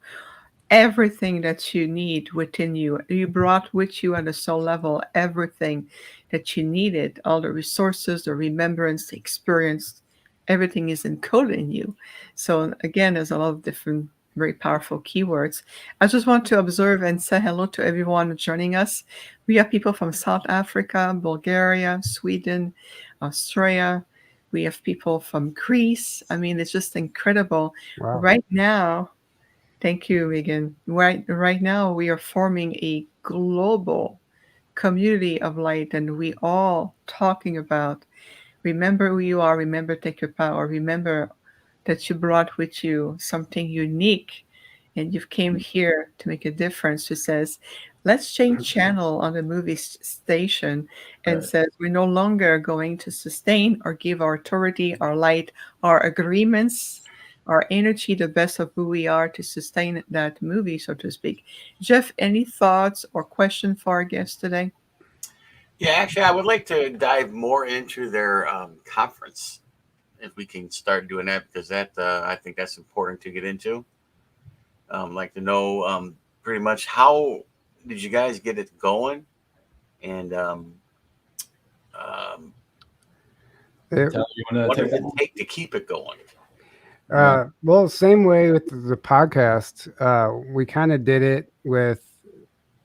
S1: everything that you need within you. You brought with you at a soul level everything that you needed, all the resources, the remembrance, the experience, everything is encoded in you. So again, there's a lot of different very powerful keywords. I just want to observe and say hello to everyone joining us. We have people from South Africa, Bulgaria, Sweden, Australia. We have people from Greece. I mean, it's just incredible.
S2: Wow.
S1: Right now, thank you, Megan. Right now, we are forming a global community of light, and we all talking about remember who you are, remember take your power, remember that you brought with you something unique and you've came here to make a difference. Who says, let's change channel on the movie station and
S3: Right.
S1: says we're no longer going to sustain or give our authority, our light, our agreements, our energy, the best of who we are to sustain that movie, so to speak. Jeff, any thoughts or question for our guest today?
S4: Yeah, actually, I would like to dive more into their conference if we can start doing that, because that I think that's important to get into. Like to know pretty much how did you guys get it going, and um,
S2: It,
S3: Tell you want
S4: what
S3: to
S4: does
S3: take
S4: it
S3: that?
S4: take to keep it going?
S2: well, same way with the podcast. We kind of did it with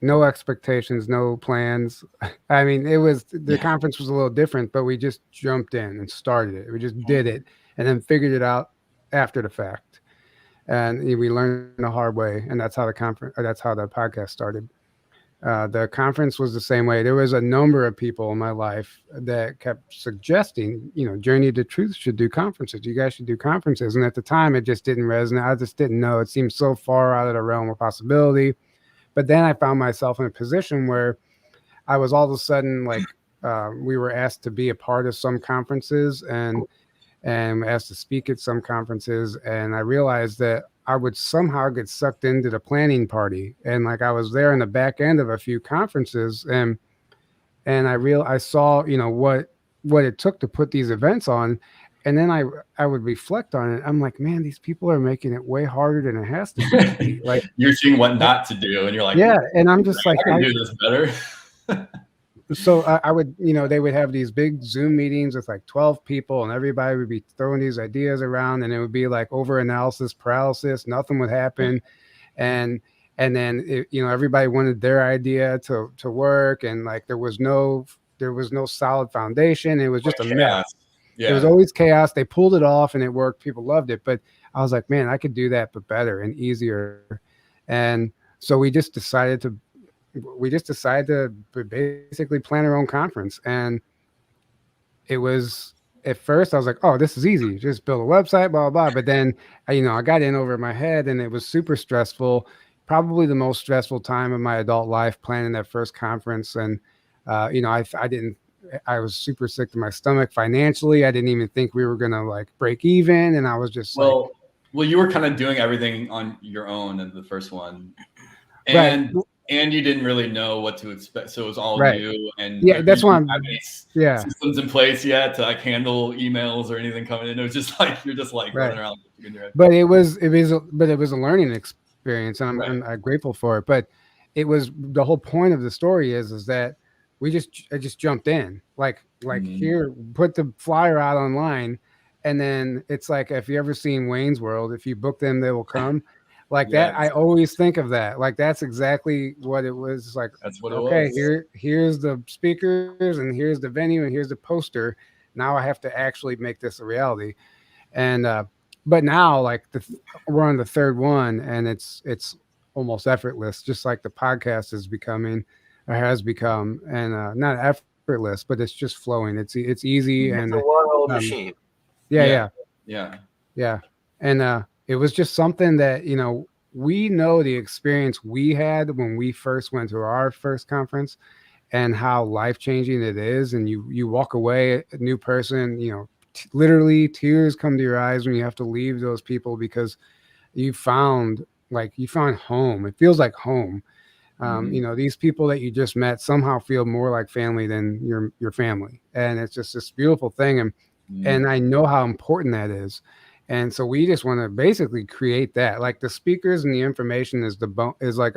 S2: no expectations, no plans. I mean, the
S3: Yeah.
S2: conference was a little different, but we just jumped in and started it. We just did it and then figured it out after the fact. And we learned the hard way, and that's how the conference, that's how the podcast started. The conference was the same way. There was a number of people in my life that kept suggesting, Journey to Truth should do conferences. You guys should do conferences. And at the time, it just didn't resonate. I just didn't know. It seemed so far out of the realm of possibility. But then I found myself in a position where I was all of a sudden like, we were asked to be a part of some conferences and asked to speak at some conferences. And I realized that I would somehow get sucked into the planning party. And like I was there in the back end of a few conferences and I saw, what it took to put these events on. And then I would reflect on it. I'm like, man, these people are making it way harder than it has to be. Like
S3: You're seeing what not to do, and you're like,
S2: yeah, and I'm just like
S3: I can do this better.
S2: so I would, they would have these big Zoom meetings with like 12 people and everybody would be throwing these ideas around and it would be like over analysis paralysis. Nothing would happen. And then, everybody wanted their idea to work. And like, there was no solid foundation. It was just a mess.
S3: Yeah.
S2: It was always chaos. They pulled it off and it worked. People loved it. But I was like, man, I could do that, but better and easier. And so we just decided to basically plan our own conference. And it was, at first I was like, oh, this is easy. Just build a website, blah, blah, blah. But then, I got in over my head and it was super stressful, probably the most stressful time of my adult life planning that first conference. And, I was super sick to my stomach financially. I didn't even think we were going to like break even. And I was just
S3: well, you were kind of doing everything on your own in the first one.
S2: Right.
S3: And you didn't really know what to expect, so it was all
S2: right.
S3: new. And
S2: yeah, that's why I'm
S3: systems in place yet to like handle emails or anything coming in. It was just like you're just like running around.
S2: But it was a learning experience, and I'm grateful for it. But it was the whole point of the story is that I just jumped in like here, put the flyer out online, and then it's like if you ever seen Wayne's World, if you book them, they will come. Like that, I always think of that. Like that's exactly what it was. It's like,
S3: that's what
S2: okay,
S3: it was.
S2: here's the speakers, and here's the venue, and here's the poster. Now I have to actually make this a reality. And but now, like we're on the third one, and it's almost effortless, just like the podcast is becoming or has become, and not effortless, but it's just flowing. It's easy and
S4: it's a well-oiled machine.
S2: Yeah. And it was just something that, we know the experience we had when we first went to our first conference and how life-changing it is. And you walk away a new person, literally tears come to your eyes when you have to leave those people because you found home. It feels like home. These people that you just met somehow feel more like family than your family. And it's just this beautiful thing. And I know how important that is. And so we just want to basically create that. Like the speakers and the information is like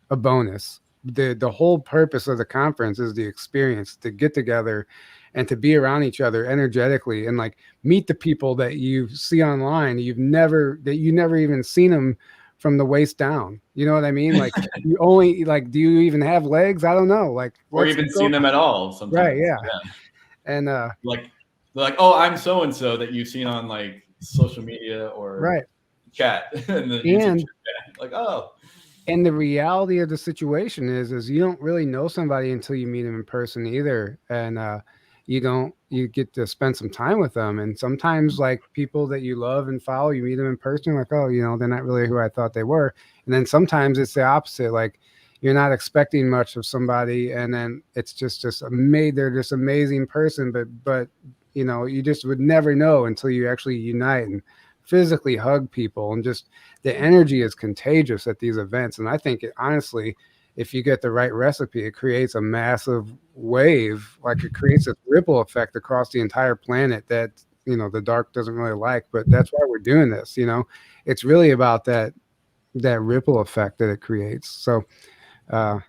S2: a bonus. The whole purpose of the conference is the experience to get together and to be around each other energetically and like meet the people that you see online you never even seen them from the waist down. You know what I mean? Like you only like, do you even have legs? I don't know. Like,
S3: or even seen them at all sometimes.
S2: Right. Yeah. And
S3: like they're like, oh, I'm so and so that you've seen on like social media or chat and the YouTube chat. Like, oh.
S2: And the reality of the situation is you don't really know somebody until you meet them in person either. And you get to spend some time with them. And sometimes like people that you love and follow, you meet them in person, like, oh, they're not really who I thought they were. And then sometimes it's the opposite. Like you're not expecting much of somebody. And then it's they're this amazing person, but you just would never know until you actually unite and physically hug people, and just the energy is contagious at these events. And I think honestly, if you get the right recipe, it creates a massive wave. Like it creates a ripple effect across the entire planet that the dark doesn't really like. But that's why we're doing this. It's really about that ripple effect that it creates. So I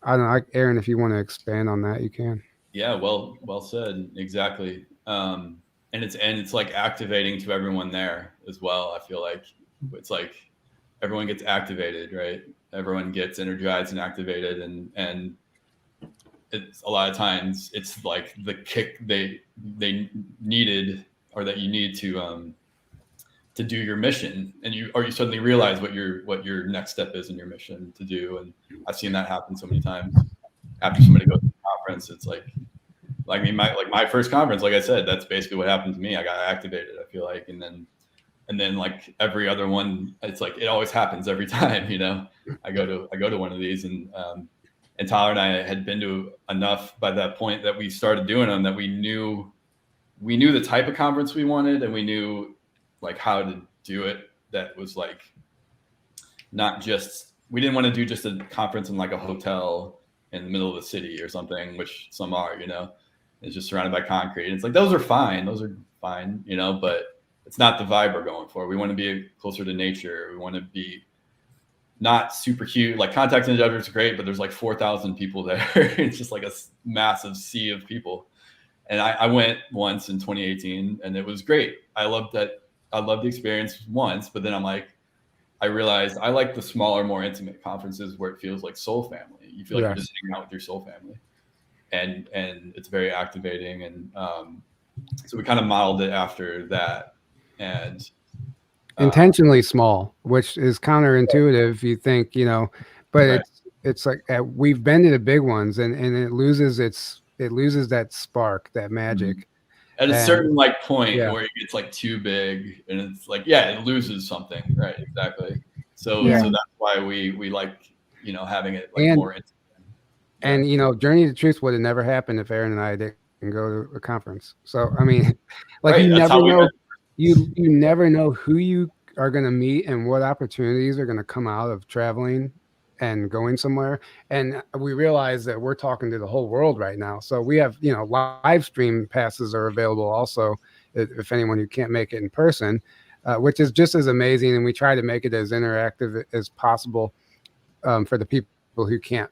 S2: don't know, Aaron, if you want to expand on that, you can.
S3: Yeah, well said. Exactly. And it's like activating to everyone there as well. I feel like it's like everyone gets activated, right? Everyone gets energized and activated, and it's a lot of times it's like the kick they needed, or that you need to do your mission, and you suddenly realize what your next step is in your mission to do. And I've seen that happen so many times. After somebody goes to the conference, it's like my first conference, like I said, that's basically what happened to me. I got activated, I feel like, and then like every other one, it's like it always happens every time. I go to one of these, and Tyler and I had been to enough by that point that we started doing them, that we knew the type of conference we wanted, and we knew like how to do it. That was like not just, we didn't want to do just a conference in like a hotel in the middle of the city or something, which some are, it's just surrounded by concrete. And it's like, those are fine, but it's not the vibe we're going for. We want to be closer to nature. We want to be not super cute. Like Contact in the Desert is great, but there's like 4,000 people there. It's just like a massive sea of people. And I went once in 2018, and it was great. I loved that. I loved the experience once, but then I realized I like the smaller, more intimate conferences where it feels like soul family. You feel like you're just hanging out with your soul family, and it's very activating. And so we kind of modeled it after that, and
S2: intentionally small, which is counterintuitive. You think, but it's like we've been to the big ones, and it loses that spark, that magic.
S3: Mm-hmm. At a certain like point where it gets like too big, and it's like, it loses something, right? Exactly. So that's why we like, having it like more intimate.
S2: And Journey to Truth would have never happened if Aaron and I didn't go to a conference. So I mean, like you never know who you are going to meet and what opportunities are going to come out of traveling and going somewhere. And we realize that we're talking to the whole world right now. So we have, live stream passes are available also, if anyone who can't make it in person, which is just as amazing. And we try to make it as interactive as possible for the people who can't,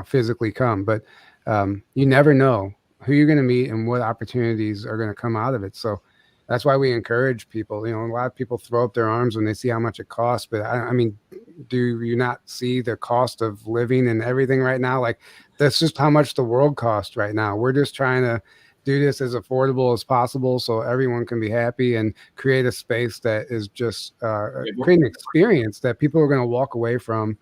S2: physically come. But you never know who you're going to meet and what opportunities are going to come out of it. So that's why we encourage people. A lot of people throw up their arms when they see how much it costs. But I mean, do you not see the cost of living and everything right now? Like, that's just how much the world costs right now. We're just trying to do this as affordable as possible so everyone can be happy and create a space that is just create an experience that people are going to walk away from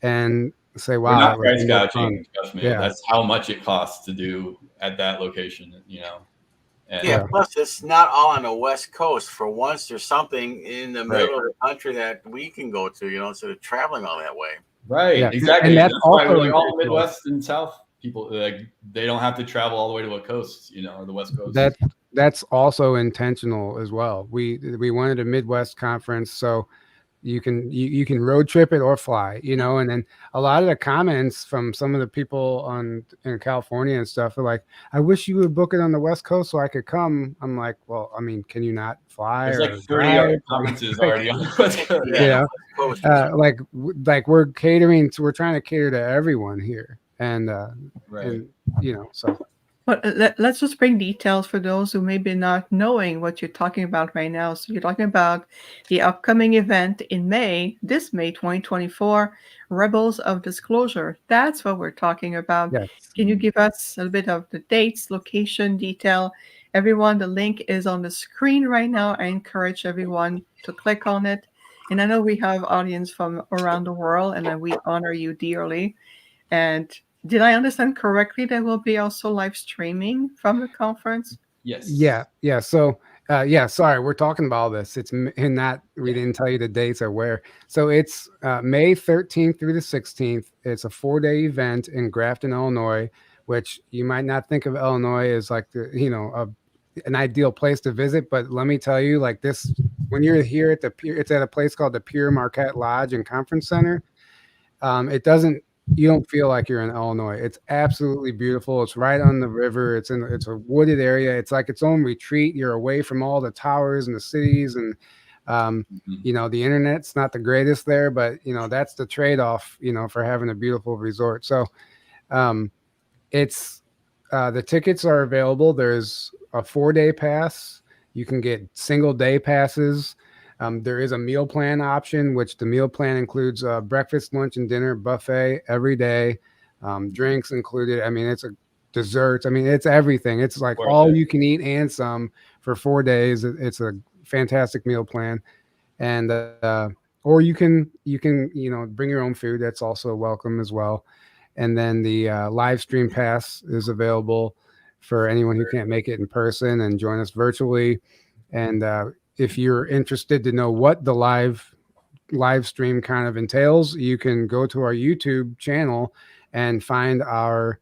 S2: and say, wow.
S3: We're not price gouging, trust me. That's how much it costs to do at that location, And,
S4: plus it's not all on the West Coast. For once, there's something in the middle of the country that we can go to, instead of traveling all that way.
S3: Right, exactly. And that's why we're like all the Midwest and South people, like they don't have to travel all the way to a coast, or the West Coast.
S2: That's also intentional as well. We wanted a Midwest conference, so you can road trip it or fly, and then a lot of the comments from some of the people in California and stuff are like, I wish you would book it on the West Coast so I could come. I'm like, well, I mean, can you not fly?
S3: There's like 30 other conferences already on the West
S2: Coast. Like we're trying to cater to everyone here. And, and so.
S1: But let's just bring details for those who may be not knowing what you're talking about right now. So you're talking about the upcoming event in May, this May 2024, Rebels of Disclosure. That's what we're talking about.
S2: Yes.
S1: Can you give us a bit of the dates, location, detail? Everyone, the link is on the screen right now. I encourage everyone to click on it. And I know we have audience from around the world, and we honor you dearly. And did I understand correctly there will be also live streaming from the conference?
S2: Yeah,
S3: Yes.
S2: yeah. So, yeah. Sorry, we're talking about all this. It's in that we
S3: Yeah.
S2: didn't tell you the dates or where. So it's May 13th through the 16th. It's a 4-day event in Grafton, Illinois, which you might not think of Illinois as like an ideal place to visit, but let me tell you, like this, when you're here at the Pier, it's at a place called the Pier Marquette Lodge and Conference Center. It doesn't you don't feel like you're in Illinois. It's absolutely beautiful. It's right on the river. It's a wooded area. It's like its own retreat. You're away from all the towers and the cities and
S3: Mhm.
S2: the internet's not the greatest there, but that's the trade-off, for having a beautiful resort. So um it's the tickets are available. There's a 4-day pass. You can get single day passes. There is a meal plan option, which the meal plan includes breakfast, lunch, and dinner buffet every day, drinks included. I mean, it's a desserts. I mean, it's everything. It's like
S3: Worth
S2: all
S3: it.
S2: you can eat and some for 4 days. It's a fantastic meal plan, and or you can bring your own food. That's also welcome as well. And then the live stream pass is available for anyone who can't make it in person and join us virtually. And if you're interested to know what the live stream kind of entails, you can go to our YouTube channel and find our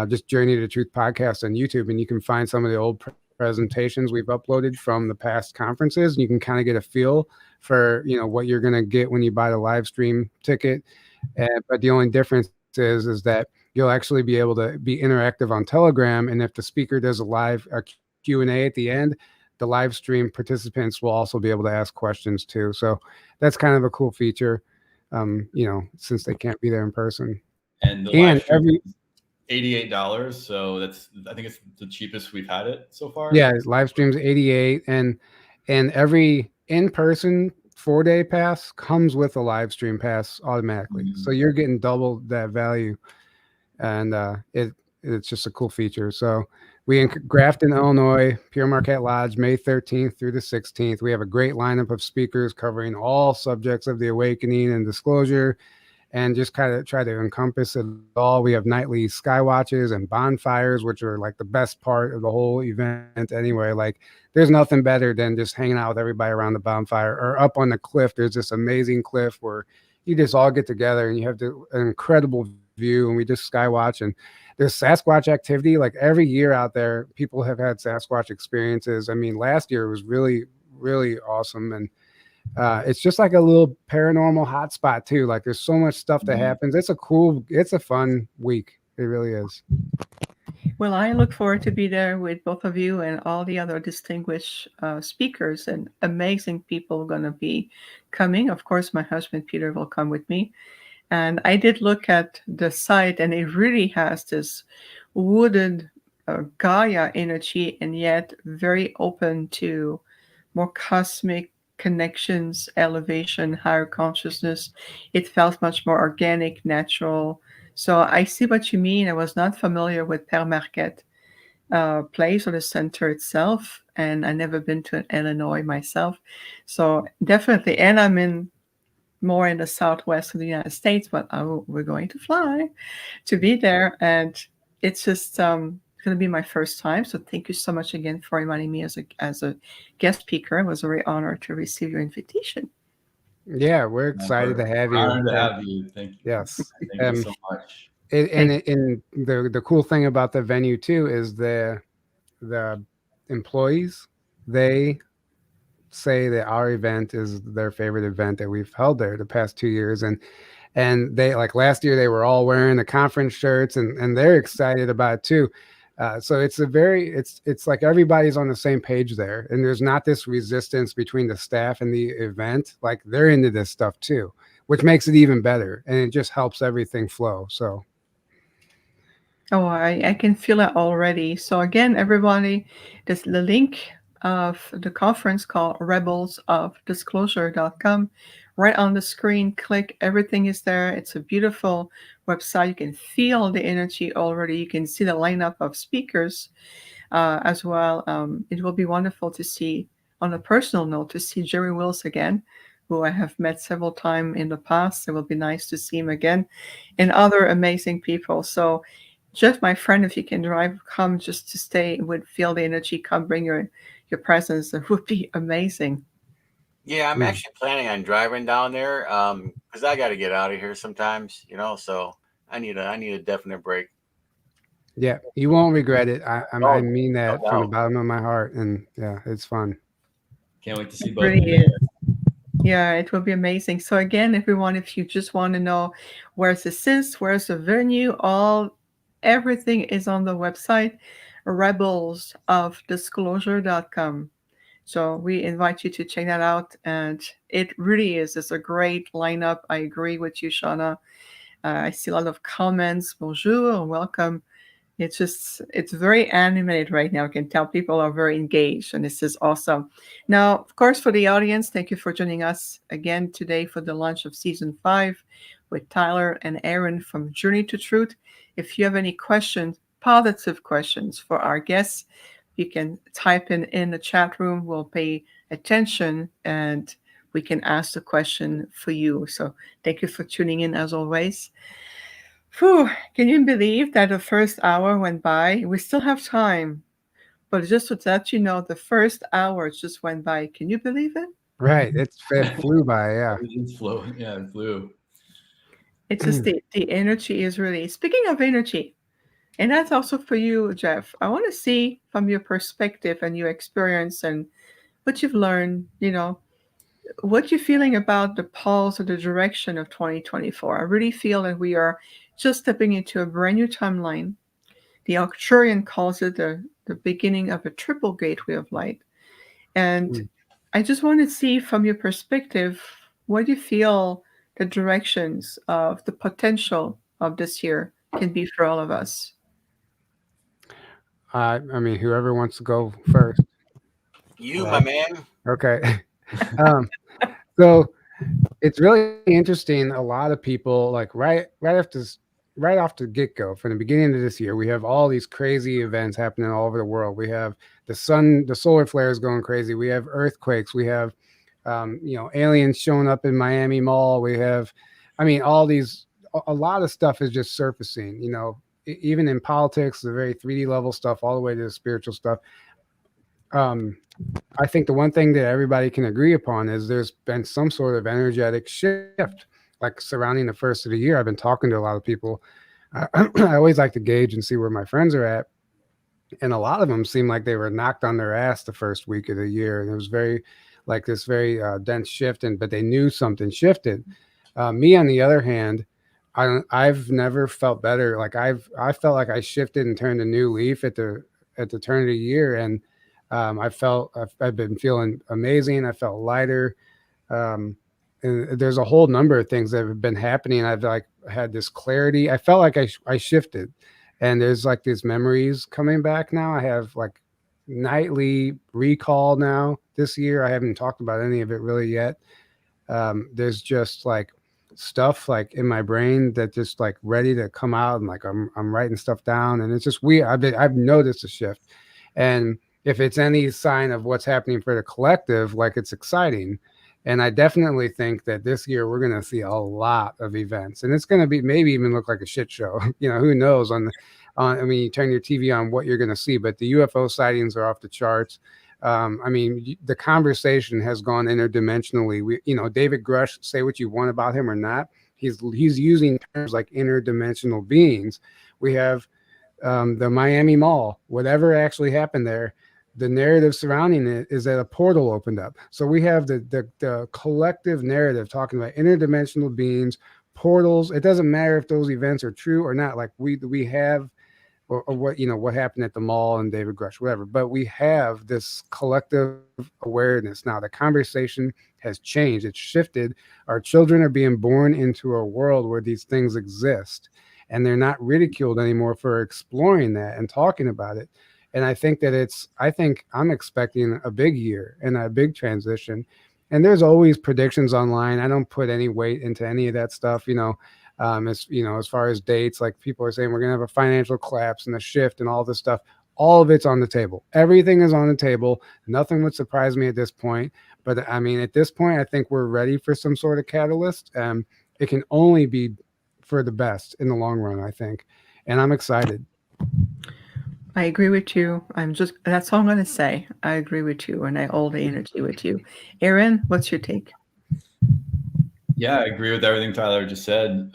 S2: just Journey to Truth podcast on YouTube, and you can find some of the old presentations we've uploaded from the past conferences, and you can kind of get a feel for what you're going to get when you buy the live stream ticket. But the only difference is that you'll actually be able to be interactive on Telegram, and if the speaker does a Q&A at the end, the live stream participants will also be able to ask questions too. So that's kind of a cool feature, since they can't be there in person.
S3: And the live
S2: And
S3: stream
S2: every
S3: is $88. So I think it's the cheapest we've had it so far.
S2: Yeah, live streams 88, and every in-person 4-day pass comes with a live stream pass automatically. So
S3: Mhm.
S2: you're getting double that value, and it's just a cool feature. So we in Grafton, Illinois, Pure Marquette Lodge, May 13th through the 16th. We have a great lineup of speakers covering all subjects of the awakening and disclosure, and just kind of try to encompass it all. We have nightly sky watches and bonfires, which are like the best part of the whole event anyway. Like there's nothing better than just hanging out with everybody around the bonfire or up on the cliff. There's this amazing cliff where you just all get together and you have an incredible view, and we just sky watch. And there's Sasquatch activity like every year out there. People have had Sasquatch experiences. I mean, last year was really, really awesome. And it's just like a little paranormal hotspot too. Like there's so much stuff that
S3: Mhm.
S2: happens. It's a fun week. It really is.
S1: Well, I look forward to be there with both of you and all the other distinguished speakers and amazing people going to be coming. Of course, my husband Peter will come with me. And I did look at the site, and it really has this wooded Gaia energy, and yet very open to more cosmic connections, elevation, higher consciousness. It felt much more organic, natural. So I see what you mean. I was not familiar with Père Marquette place or the center itself, and I never been to Illinois myself. So definitely, and I'm in more in the southwest of the United States, but we're going to fly to be there, and it's just going to be my first time. So thank you so much again for inviting me as a guest speaker. It was a very honor to receive your invitation.
S2: Yeah, we're
S3: Yeah,
S2: excited to have
S3: we're
S2: you.
S3: honored to
S2: And
S3: have you. Thank you.
S2: yes,
S3: Thank you so much.
S1: Thank
S2: and the cool thing about the venue too is the employees. They say that our event is their favorite event that we've held there the past 2 years, and they like last year they were all wearing the conference shirts, and they're excited about it too. So it's like everybody's on the same page there, and there's not this resistance between the staff and the event. Like they're into this stuff too, which makes it even better, and it just helps everything flow. So
S1: Oh, I can feel it already. So again, everybody, this the link of the conference called rebelsofdisclosure.com. Right on the screen, click, everything is there. It's a beautiful website. You can feel the energy already. You can see the lineup of speakers as well. It will be wonderful to see, on a personal note, to see Jerry Wills again, who I have met several times in the past. It will be nice to see him again, and other amazing people. So, just my friend, if you can drive, come just to stay, would feel the energy. Come, bring your presence. It would be amazing.
S4: Yeah, I'm
S2: Mm.
S4: actually planning on driving down there because I got to get out of here sometimes, so I need a definite break.
S2: Yeah, you won't regret it. I
S4: No,
S2: mean
S4: no
S2: that from the
S4: doubt.
S2: bottom of my heart, and yeah, it's fun.
S3: Can't wait to see
S1: It
S3: both of
S1: really
S3: you
S1: is.
S3: there.
S1: Yeah, it will be amazing. So again, everyone, if you just want to know where's this is, where's the venue, everything is on the website, rebelsofdisclosure.com. So we invite you to check that out. And it really is. It's a great lineup. I agree with you, Shauna. I see a lot of comments. Bonjour, welcome. It's very animated right now. I can tell people are very engaged, and this is awesome. Now, of course, for the audience, thank you for joining us again today for the launch of season 5 with Tyler and Aaron from Journey to Truth. If you have any questions, positive questions for our guests, you can type in the chat room. We'll pay attention and we can ask the question for you. So thank you for tuning in as always. Whew, can you believe that the first hour went by? We still have time, but just to let you know, the first hour just went by. Can you believe it?
S2: Right, it flew by. Yeah.
S3: Everything's flowing. Yeah, it flew.
S1: It's just the energy is really. Speaking of energy, and that's also for you, Jeff. I want to see from your perspective and your experience and what you've learned. What you're feeling about the pulse or the direction of 2024. I really feel that we are just stepping into a brand new timeline. The Arcturian calls it the beginning of a triple gateway of light. And
S2: Mm.
S1: I just want to see from your perspective, what do you feel the directions of the potential of this year can be for all of us?
S2: I mean, whoever wants to go first.
S4: You, my
S3: Well,
S4: man.
S2: Okay. um, so it's really interesting. A lot of people, like right off the get go, from the beginning of this year, we have all these crazy events happening all over the world. We have the solar flares going crazy. We have earthquakes. We have, aliens showing up in Miami Mall. We have, I mean, all these. A lot of stuff is just surfacing. Even in politics, the very 3D level stuff, all the way to the spiritual stuff. Um, I think the one thing that everybody can agree upon is there's been some sort of energetic shift, like surrounding the first of the year. I've been talking to a lot of people. I always like to gauge and see where my friends are at, and a lot of them seem like they were knocked on their ass the first week of the year, and it was very, like this very dense shift, and but they knew something shifted. Me, on the other hand, I've never felt better. Like I felt like I shifted and turned a new leaf at the turn of the year, and I've been feeling amazing. I felt lighter. And there's a whole number of things that have been happening. I've like had this clarity. I felt like I shifted, and there's like these memories coming back now. I have like nightly recall now this year. I haven't talked about any of it really yet. There's just like stuff like in my brain that just like ready to come out, and like I'm writing stuff down, and it's just weird. I've noticed a shift, and if it's any sign of what's happening for the collective, like it's exciting. And I definitely think that this year we're going to see a lot of events, and it's going to be maybe even look like a shit show. Who knows I mean, you turn your TV on, what you're going to see, but the UFO sightings are off the charts. I mean, the conversation has gone interdimensionally. David Grush, say what you want about him or not, he's using terms like interdimensional beings. We have the Miami Mall, whatever actually happened there. The narrative surrounding it is that a portal opened up. So we have the collective narrative talking about interdimensional beings, portals. It doesn't matter if those events are true or not. Like we have, or what happened at the mall and David Grush, whatever. But we have this collective awareness now. The conversation has changed. It's shifted. Our children are being born into a world where these things exist, and they're not ridiculed anymore for exploring that and talking about it. And I think I'm expecting a big year and a big transition. And there's always predictions online. I don't put any weight into any of that stuff, as far as dates, like people are saying we're going to have a financial collapse and a shift and all this stuff. All of it's on the table. Everything is on the table. Nothing would surprise me at this point. But I mean, at this point, I think we're ready for some sort of catalyst. It can only be for the best in the long run, I think. And I'm excited.
S1: I agree with you. That's all I'm going to say. I agree with you, and I hold the energy with you. Aaron, what's your take?
S3: Yeah, I agree with everything Tyler just said.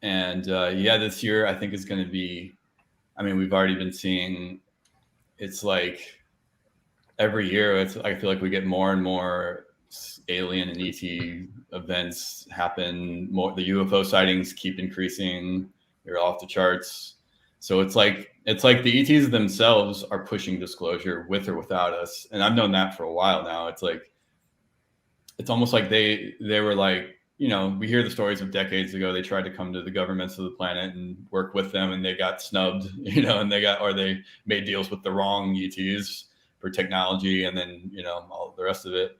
S3: This year I think is going to be, I mean, we've already been seeing, it's like every year, I feel like we get more and more alien and ET events happen. The UFO sightings keep increasing. They're off the charts. So it's like the ETs themselves are pushing disclosure with or without us. And I've known that for a while now. It's almost like they were like, we hear the stories of decades ago. They tried to come to the governments of the planet and work with them, and they got snubbed, and they made deals with the wrong ETs for technology, and then, all the rest of it.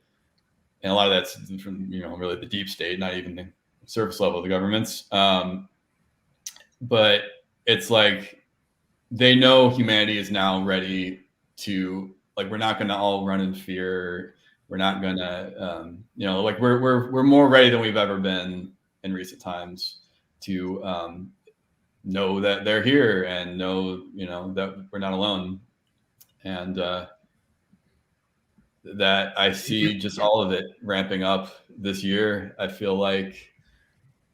S3: And a lot of that's from, really the deep state, not even the surface level of the governments. But it's like they know humanity is now ready to, like, we're not going to all run in fear. We're not going to, we're more ready than we've ever been in recent times to know that they're here and know, that we're not alone. And that I see just all of it ramping up this year. I feel like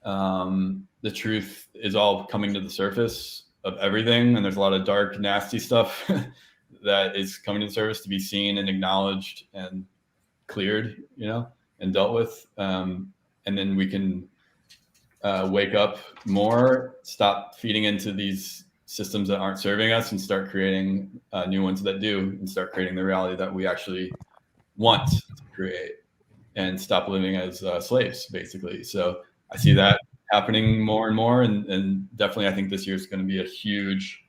S3: the truth is all coming to the surface of everything. And there's a lot of dark, nasty stuff that is coming to the surface to be seen and acknowledged and cleared, and dealt with. And then we can wake up more, stop feeding into these systems that aren't serving us, and start creating new ones that do, and start creating the reality that we actually want to create, and stop living as slaves, basically. So I see that happening more and more. And definitely, I think this year is going to be a huge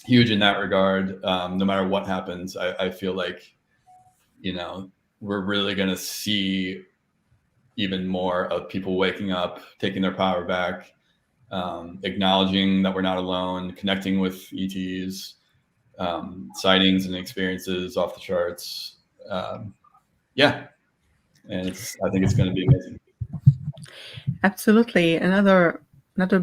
S3: in that regard. No matter what happens, I feel like, we're really going to see even more of people waking up, taking their power back, acknowledging that we're not alone, connecting with ETs, sightings and experiences off the charts. And I think it's going to be amazing.
S1: Absolutely. Another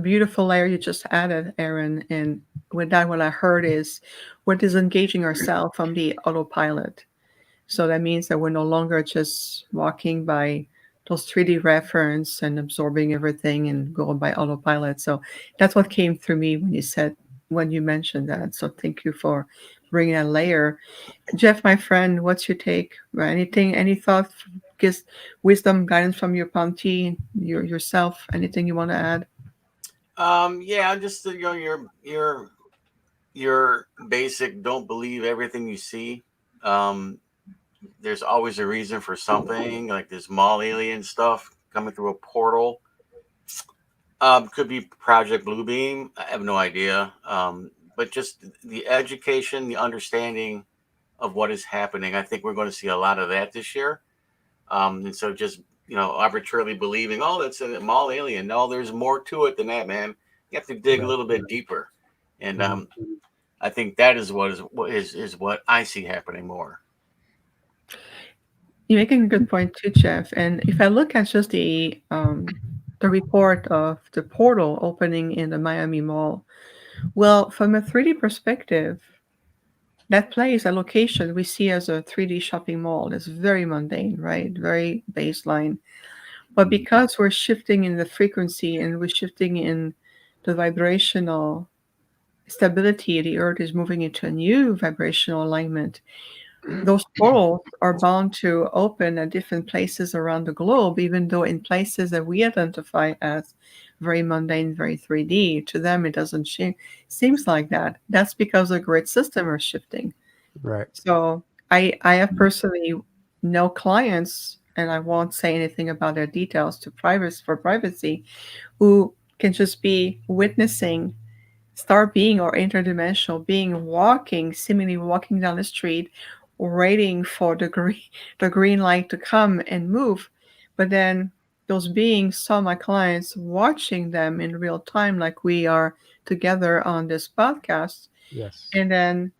S1: beautiful layer you just added, Aaron. And with that, what I heard is we're disengaging ourselves from the autopilot. So that means that we're no longer just walking by those 3D reference and absorbing everything and going by autopilot. So that's what came through me when you mentioned that. So thank you for bringing that layer. Jeff, my friend, what's your take? Any thoughts, wisdom, guidance from your Ponti, yourself? Anything you want to add?
S4: Just your basic, don't believe everything you see. There's always a reason for something, like this mall alien stuff coming through a portal. Could be Project Bluebeam. I have no idea. But just the education, the understanding of what is happening, I think we're going to see a lot of that this year. And so just, arbitrarily believing, oh, that's a mall alien. No, there's more to it than that, man. You have to dig a little bit deeper. And I think that is what I see happening more.
S1: You're making a good point too, Jeff. And if I look at just the report of the portal opening in the Miami Mall, well, from a 3D perspective, that place, a location we see as a 3D shopping mall is very mundane, right? Very baseline. But because we're shifting in the frequency and we're shifting in the vibrational stability, the Earth is moving into a new vibrational alignment. Those portals are bound to open at different places around the globe, even though in places that we identify as very mundane, very 3D, to them it doesn't seems like that. That's because the grid system are shifting.
S2: Right.
S1: So I have personally no clients, and I won't say anything about their details for privacy, who can just be witnessing, start being or interdimensional being, walking, seemingly walking down the street, waiting for the green light to come and move. But then those beings saw my clients watching them in real time, like we are together on this podcast.
S2: Yes.
S1: And then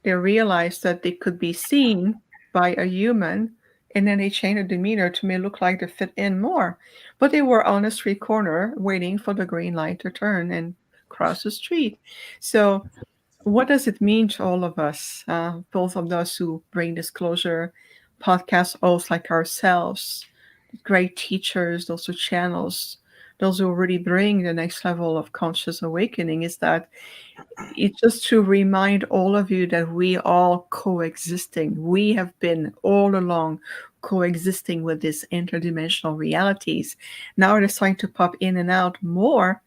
S1: they realized that they could be seen by a human, and then they changed their demeanor to make it look like they fit in more. But they were on a street corner waiting for the green light to turn and cross the street. So, what does it mean to all of us, both of us who bring disclosure, podcast hosts like ourselves, great teachers, those who channels, those who really bring the next level of conscious awakening, is that it's just to remind all of you that we all coexisting. We have been all along coexisting with these interdimensional realities. Now it is starting to pop in and out more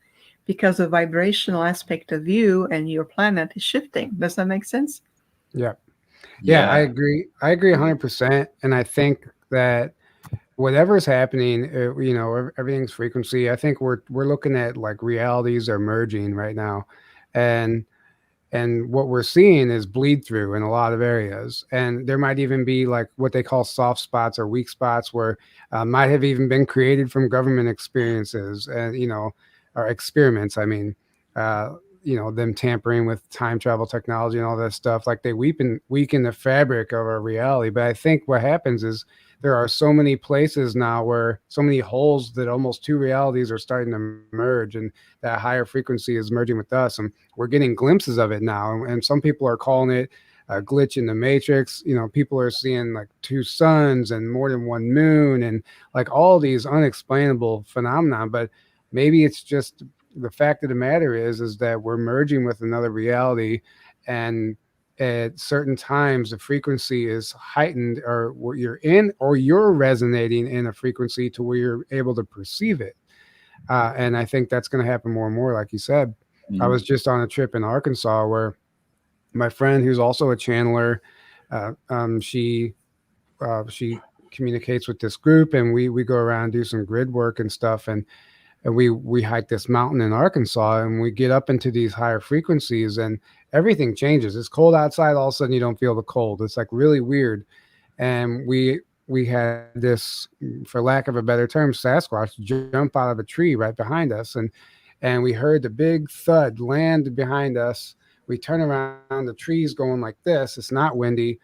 S1: because the vibrational aspect of you and your planet is shifting. Does that make sense?
S2: Yeah. Yeah, I
S3: Yeah.
S2: agree. I agree 100%. And I think that whatever's happening, everything's frequency. I think we're looking at like realities are merging right now, and what we're seeing is bleed through in a lot of areas, and there might even be like what they call soft spots or weak spots where might have even been created from government experiences and or experiments. I mean, uh, them tampering with time travel technology and all that stuff, like they weaken the fabric of our reality. But I think what happens is there are so many places now where so many holes that almost two realities are starting to merge, and that higher frequency is merging with us, and we're getting glimpses of it now. And some people are calling it a glitch in the matrix. People are seeing like two suns and more than one moon and like all these unexplainable phenomena. But maybe it's just the fact of the matter is that we're merging with another reality, and at certain times the frequency is heightened, or where you're in, or you're resonating in a frequency to where you're able to perceive it. And I think that's going to happen more and more, like you said. I was
S3: Mhm.
S2: just on a trip in Arkansas where my friend, who's also a channeler, she communicates with this group, and we go around and do some grid work and stuff, and we hike this mountain in Arkansas, and we get up into these higher frequencies, and everything changes. It's cold outside, all of a sudden you don't feel the cold. It's like really weird. And we had this, for lack of a better term, Sasquatch jump out of a tree right behind us, and we heard the big thud land behind us. We turn around, the tree's going like this. It's not windy.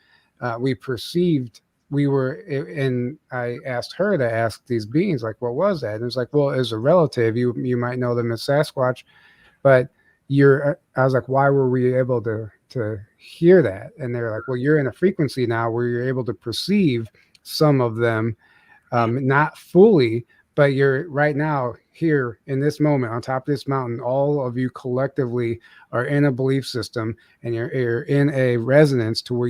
S2: We perceived and I asked her to ask these beings, like, what was that? And it was like, well, as a relative, you might know them as Sasquatch, but I was like, why were we able to hear that? And they're like, well, you're in a frequency now where you're able to perceive some of them, not fully, but you're right now here in this moment on top of this mountain. All of you collectively are in a belief system, and you're in a resonance to where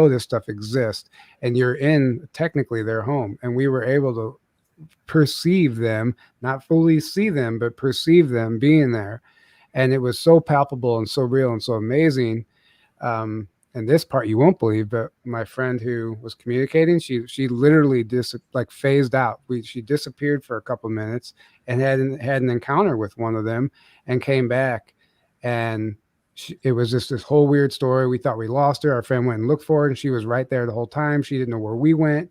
S2: this stuff exists, and you're in technically their home. And we were able to perceive them, not fully see them, but perceive them being there. And it was so palpable and so real and so amazing. And this part you won't believe, but my friend who was communicating, she literally like phased out. She disappeared for a couple of minutes and had an encounter with one of them and came back. And it was just this whole weird story. We thought we lost her. Our friend went and looked for her, and she was right there the whole time. She didn't know where we went.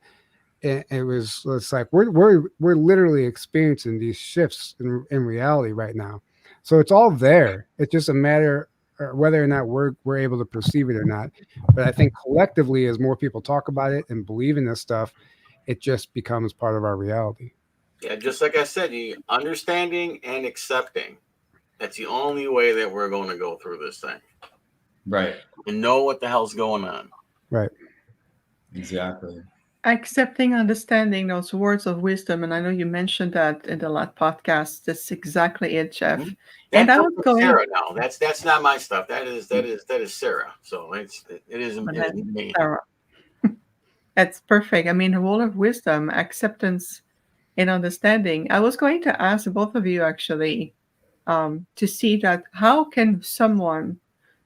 S2: It's like we're literally experiencing these shifts in reality right now. So it's all there. It's just a matter whether or not we're able to perceive it or not. But I think collectively, as more people talk about it and believe in this stuff, it just becomes part of our reality.
S4: Yeah, just like I said, you understanding and accepting. That's the only way that we're going to go through this thing.
S3: Right.
S4: And know what the hell's going on.
S2: Right.
S3: Exactly.
S1: Accepting, understanding those words of wisdom. And I know you mentioned that in the last podcast. That's exactly it, Jeff.
S4: Mm-hmm.
S1: And
S4: That
S1: I
S4: comes
S1: was
S4: from
S1: going.
S4: Sarah now. That's not my stuff. That is Sarah. So it isn't me.
S1: Sarah. That's perfect. I mean, the wall of wisdom, acceptance, and understanding. I was going to ask both of you actually, to see that how can someone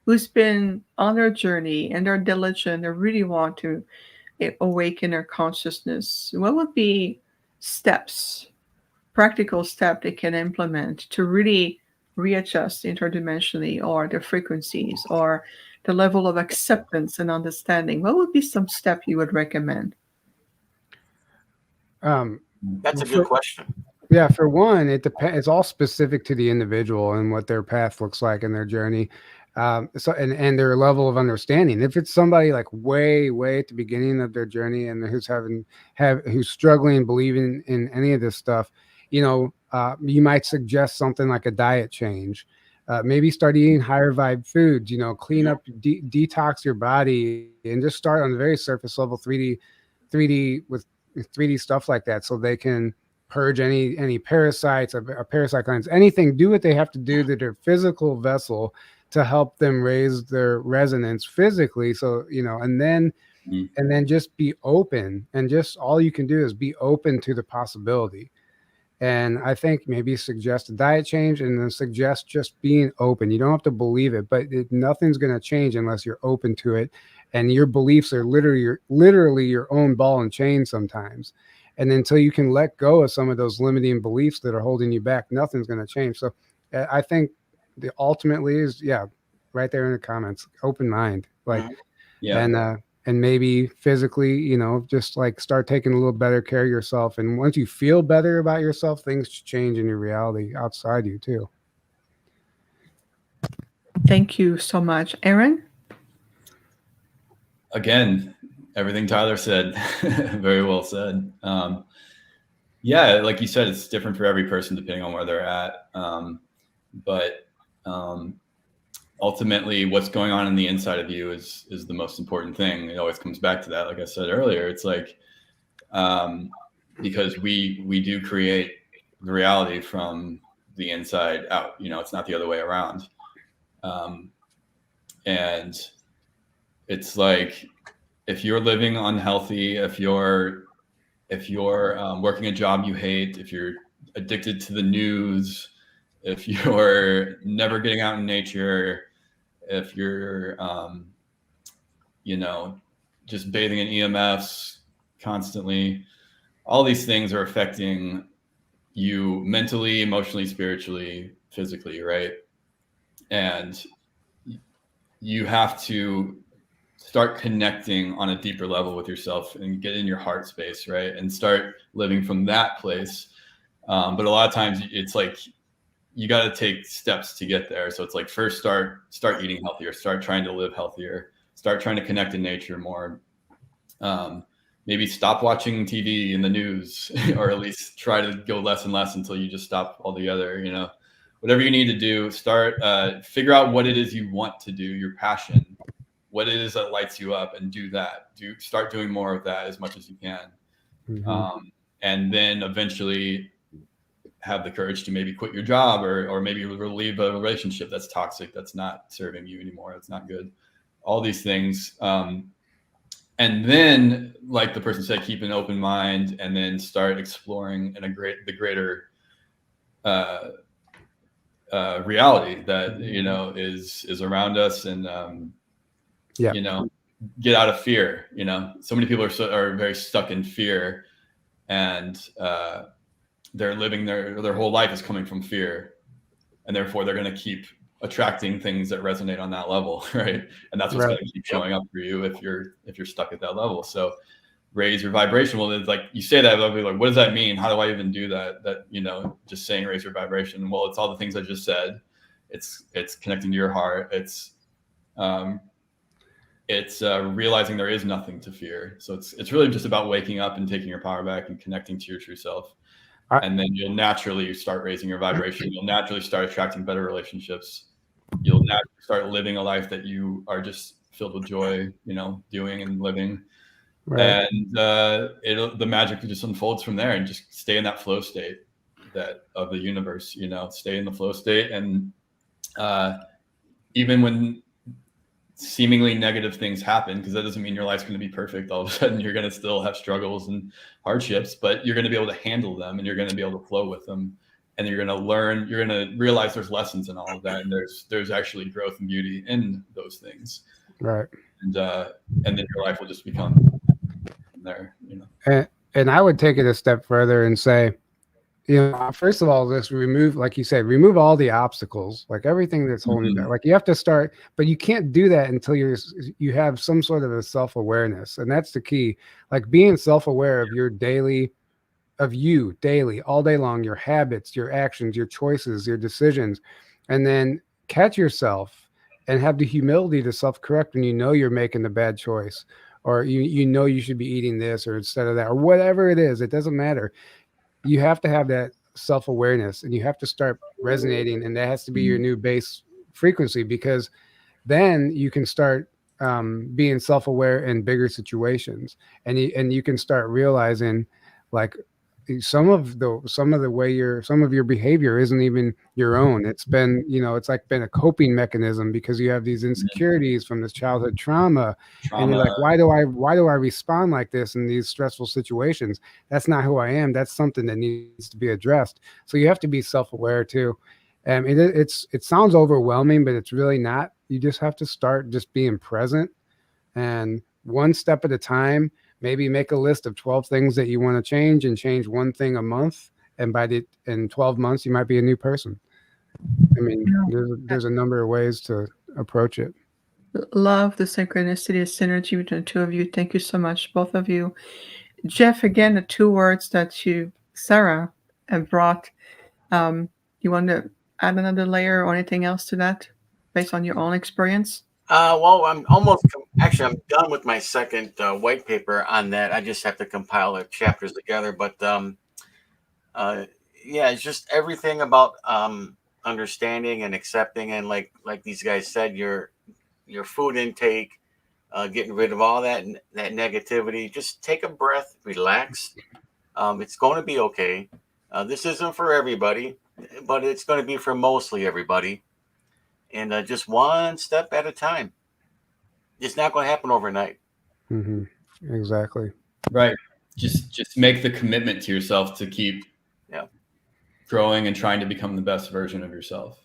S1: who's been on their journey and they're diligent, they really want to awaken their consciousness, what would be steps practical step they can implement to really readjust interdimensionally, or the frequencies, or the level of acceptance and understanding? What would be some step you would recommend?
S4: That's a good question.
S2: Yeah, for one, it depends. It's all specific to the individual and what their path looks like in their journey, and their level of understanding. If it's somebody like way at the beginning of their journey and who's struggling believing in any of this stuff, you might suggest something like a diet change. Maybe start eating higher vibe foods. Clean up, detox your body, and just start on the very surface level, 3D with 3D stuff like that, so they can purge any parasites or parasite glands, anything, do what they have to do to their physical vessel to help them raise their resonance physically. So, and then just be open, and just all you can do is be open to the possibility. And I think maybe suggest a diet change, and then suggest just being open. You don't have to believe it, but nothing's going to change unless you're open to it. And your beliefs are literally your own ball and chain sometimes. And until you can let go of some of those limiting beliefs that are holding you back, nothing's going to change. So I think the ultimately is, right there in the comments, open mind, and maybe physically, just like start taking a little better care of yourself. And once you feel better about yourself, things change in your reality outside you too.
S1: Thank you so much. Aaron?
S3: Again, everything Tyler said, very well said. Yeah, like you said, it's different for every person depending on where they're at. But ultimately, what's going on in the inside of you is the most important thing. It always comes back to that. Like I said earlier, it's like because we do create the reality from the inside out. It's not the other way around. And it's like, if you're living unhealthy, if you're working a job you hate, if you're addicted to the news, if you're never getting out in nature, if you're just bathing in EMFs constantly, all these things are affecting you mentally, emotionally, spiritually, physically, right? And you have to start connecting on a deeper level with yourself and get in your heart space, right? And start living from that place. But a lot of times it's like, you got to take steps to get there. So it's like, first start eating healthier, start trying to live healthier, start trying to connect in nature more. Maybe stop watching TV and the news, or at least try to go less and less until you just stop altogether. Whatever you need to do, start, figure out what it is you want to do, your passion, what it is that lights you up, and do that. Start doing more of that as much as you can. Mm-hmm. And then eventually have the courage to maybe quit your job, or maybe leave a relationship that's toxic, that's not serving you anymore, that's not good. All these things. And then, like the person said, keep an open mind, and then start exploring the greater reality that, is around us. And, get out of fear. So many people are very stuck in fear, and they're living their whole life is coming from fear, and therefore they're going to keep attracting things that resonate on that level, right? And that's what's going to keep showing up for you if you're stuck at that level. So raise your vibration. Well, it's like, you say that, they'll be like, what does that mean? How do I even do that? Just saying raise your vibration. Well, it's all the things I just said. It's connecting to your heart. It's realizing there is nothing to fear. So it's really just about waking up and taking your power back and connecting to your true self. And then you'll naturally start raising your vibration. You'll naturally start attracting better relationships. You'll naturally start living a life that you are just filled with joy, doing and living. Right. And the magic just unfolds from there, and just stay in that flow state of the universe, stay in the flow state. And even when seemingly negative things happen, because that doesn't mean your life's going to be perfect. All of a sudden you're going to still have struggles and hardships, but you're going to be able to handle them, and you're going to be able to flow with them, and you're going to learn, you're going to realize there's lessons in all of that, and there's actually growth and beauty in those things, right? And then your life will just become there.
S2: And I would take it a step further and say, First of all, just remove, like you said, remove all the obstacles, like everything that's holding you back. Like you have to start, but you can't do that until you have some sort of a self-awareness, and that's the key. Like being self-aware of your daily, of you daily, all day long, your habits, your actions, your choices, your decisions, and then catch yourself and have the humility to self-correct when you know you're making a bad choice, or you know you should be eating this or instead of that, or whatever it is. It doesn't matter. You have to have that self-awareness, and you have to start resonating, and that has to be your new base frequency, because then you can start being self-aware in bigger situations, and you can start realizing, like, some of your behavior isn't even your own. It's been, it's like been a coping mechanism because you have these insecurities from this childhood trauma, and you're like, why do I respond like this in these stressful situations? That's not who I am. That's something that needs to be addressed. So you have to be self-aware too. It sounds overwhelming, but it's really not. You just have to start just being present, and one step at a time. Maybe make a list of 12 things that you want to change, and change one thing a month. And in 12 months, you might be a new person. I mean, there's a number of ways to approach it.
S1: Love the synchronicity, the synergy between the two of you. Thank you so much, both of you. Jeff, again, the two words that Sarah, have brought. You want to add another layer or anything else to that based on your own experience?
S4: Well, actually, I'm done with my second white paper on that. I just have to compile the chapters together. But yeah, it's just everything about understanding and accepting, and like these guys said, your food intake, getting rid of all that negativity. Just take a breath, relax. It's going to be okay. This isn't for everybody, but it's going to be for mostly everybody. And just one step at a time. It's not going to happen overnight.
S2: Mm-hmm. Exactly.
S3: Right. Just make the commitment to yourself to keep growing and trying to become the best version of yourself.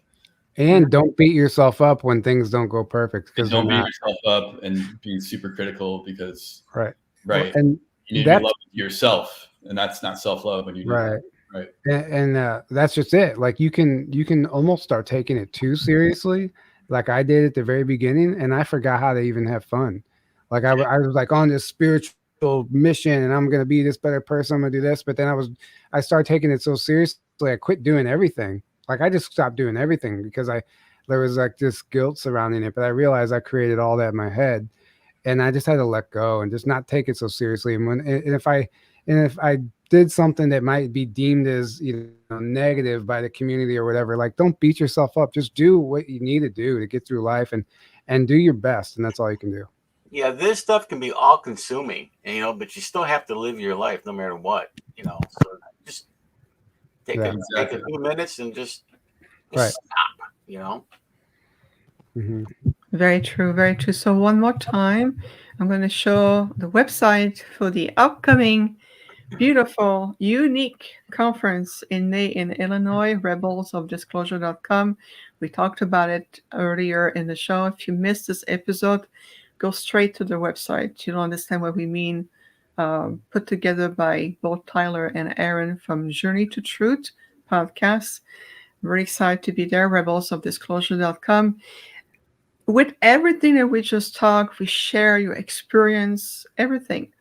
S2: And don't beat yourself up when things don't go perfect. Because
S3: don't beat yourself up and be super critical, because
S2: right.
S3: Well,
S2: and
S3: you need to be loving yourself, and that's not self-love when you do
S2: right.
S3: That. Right.
S2: And that's just it. Like you can almost start taking it too seriously, like I did at the very beginning, and I forgot how to even have fun. Like I was like on this spiritual mission, and I'm gonna be this better person. I'm gonna do this, but then I started taking it so seriously. I quit doing everything. Like I just stopped doing everything because there was like this guilt surrounding it. But I realized I created all that in my head, and I just had to let go and just not take it so seriously. And if I did something that might be deemed as negative by the community or whatever, like don't beat yourself up. Just do what you need to do to get through life, and do your best, and that's all you can do.
S4: Yeah, this stuff can be all consuming, but you still have to live your life no matter what. So just take a few minutes and just
S2: right.
S4: stop.
S2: Mm-hmm.
S1: Very true, very true. So one more time, I'm going to show the website for the upcoming beautiful, unique conference in May in Illinois, rebelsofdisclosure.com. We talked about it earlier in the show. If you missed this episode, go straight to the website. You'll understand what we mean. Put together by both Tyler and Aaron from Journey to Truth podcast. Very excited to be there, rebelsofdisclosure.com. With everything that we just talked, we share your experience, everything.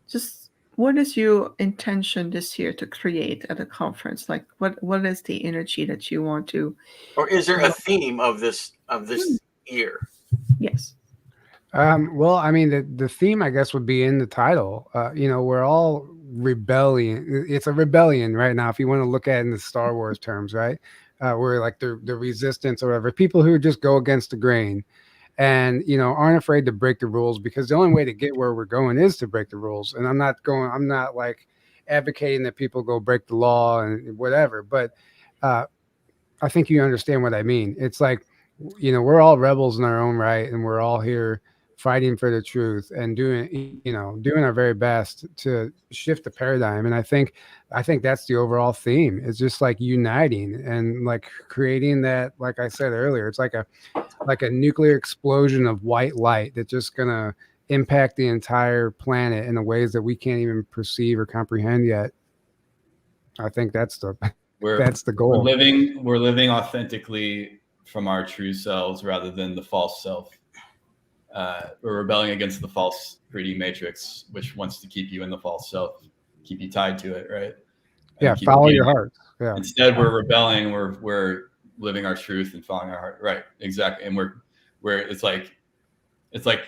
S1: Just what is your intention this year to create at a conference? Like what is the energy that you want to?
S4: Or is there a theme of this year?
S1: Yes.
S2: Well, I mean, the theme, I guess, would be in the title. We're all rebellion. It's a rebellion right now, if you want to look at it in the Star Wars terms, right? We're like the resistance or whatever, people who just go against the grain, and aren't afraid to break the rules, because the only way to get where we're going is to break the rules. And I'm not like advocating that people go break the law and whatever, but I think you understand what I mean. It's like, we're all rebels in our own right, and we're all here fighting for the truth and doing our very best to shift the paradigm. And I think that's the overall theme. It's just like uniting and like creating that, like I said earlier, it's like a nuclear explosion of white light that's just gonna impact the entire planet in the ways that we can't even perceive or comprehend yet. I think that's the
S3: We're
S2: goal.
S3: We're living authentically from our true selves rather than the false self. We're rebelling against the false 3D matrix, which wants to keep you in the false self, keep you tied to it, right? And keep
S2: follow your heart. Yeah.
S3: Instead, we're rebelling. We're living our truth and following our heart. Right. Exactly. And we're it's like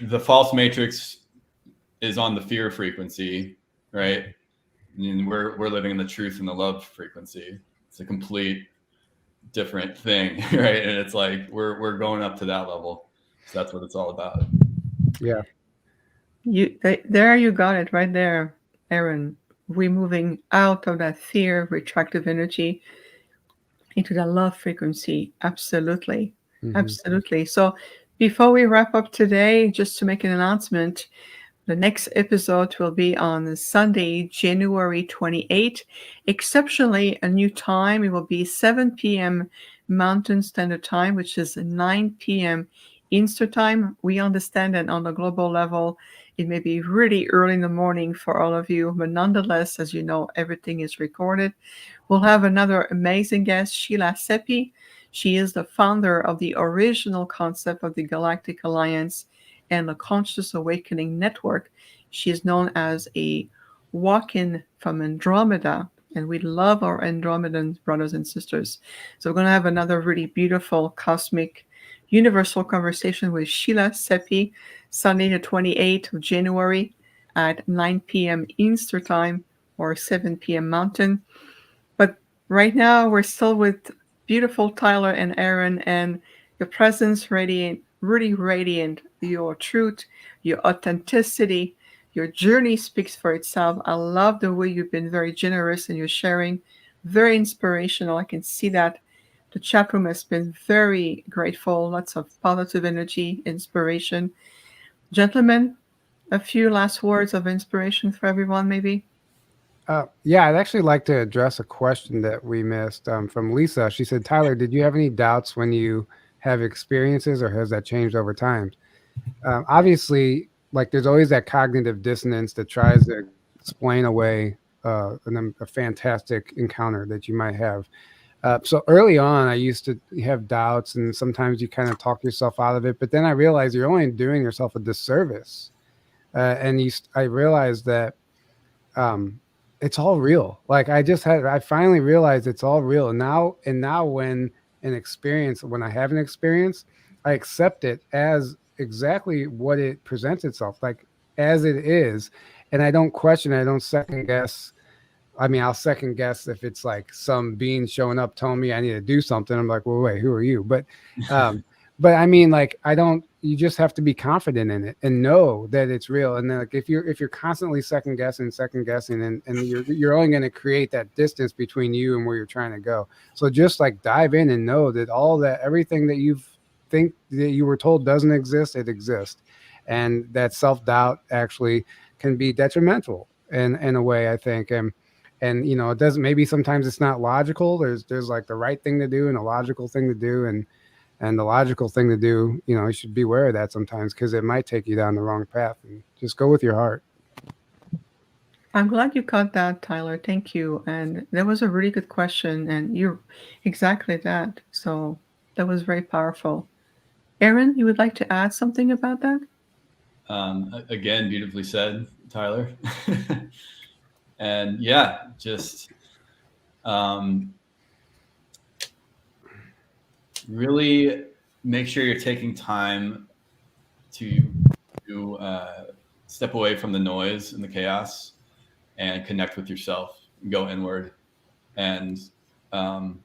S3: the false matrix is on the fear frequency, right? And we're living in the truth and the love frequency. It's a complete different thing, right? And it's like we're going up to that level. So that's what it's all about.
S2: Yeah.
S1: There you got it right there, Aaron. We're moving out of that fear, retractive energy into the love frequency. Absolutely.
S2: Mm-hmm.
S1: Absolutely. So before we wrap up today, just to make an announcement, the next episode will be on Sunday, January 28th. Exceptionally, a new time. It will be 7 p.m. Mountain Standard Time, which is 9 p.m. Eastern Time. We understand that on the global level, it may be really early in the morning for all of you, but nonetheless, as you know, everything is recorded. We'll have another amazing guest, Sheila Seppi. She is the founder of the original concept of the Galactic Alliance and the Conscious Awakening Network. She is known as a walk-in from Andromeda, and we love our Andromedan brothers and sisters. So we're going to have another really beautiful cosmic universal conversation with Sheila Seppi, Sunday the 28th of January at 9 p.m. Eastern Time or 7 p.m. Mountain. But right now we're still with beautiful Tyler and Aaron, and your presence radiant, really radiant, your truth, your authenticity, your journey speaks for itself. I love the way you've been very generous in your sharing, very inspirational. I can see that. The chat room has been very grateful, lots of positive energy, inspiration. Gentlemen, a few last words of inspiration for everyone, maybe?
S2: Yeah, I'd actually like to address a question that we missed from Lisa. She said, Tyler, did you have any doubts when you have experiences, or has that changed over time? Obviously, like there's always that cognitive dissonance that tries to explain away a fantastic encounter that you might have. So early on, I used to have doubts, and sometimes you kind of talk yourself out of it. But then I realized you're only doing yourself a disservice. I realized that it's all real. Like I finally realized it's all real. And now when I have an experience, I accept it as exactly what it presents itself, like as it is. And I don't question it. I don't second guess. I mean, I'll second guess if it's like some being showing up telling me I need to do something. I'm like, well, wait, who are you? But I mean, like, you just have to be confident in it and know that it's real. And then, like, if you're constantly second guessing, and you're only going to create that distance between you and where you're trying to go. So just like dive in and know that everything that you think that you were told doesn't exist, it exists. And that self-doubt actually can be detrimental in a way, I think. And it doesn't, maybe sometimes it's not logical. There's like the right thing to do and a logical thing to do. And the logical thing to do, you should be aware of that sometimes, because it might take you down the wrong path, and just go with your heart.
S1: I'm glad you caught that, Tyler. Thank you. And that was a really good question. And you're exactly that. So that was very powerful. Aaron, you would like to add something about that?
S3: Again, beautifully said, Tyler. And yeah, just really make sure you're taking time to step away from the noise and the chaos and connect with yourself and go inward, and to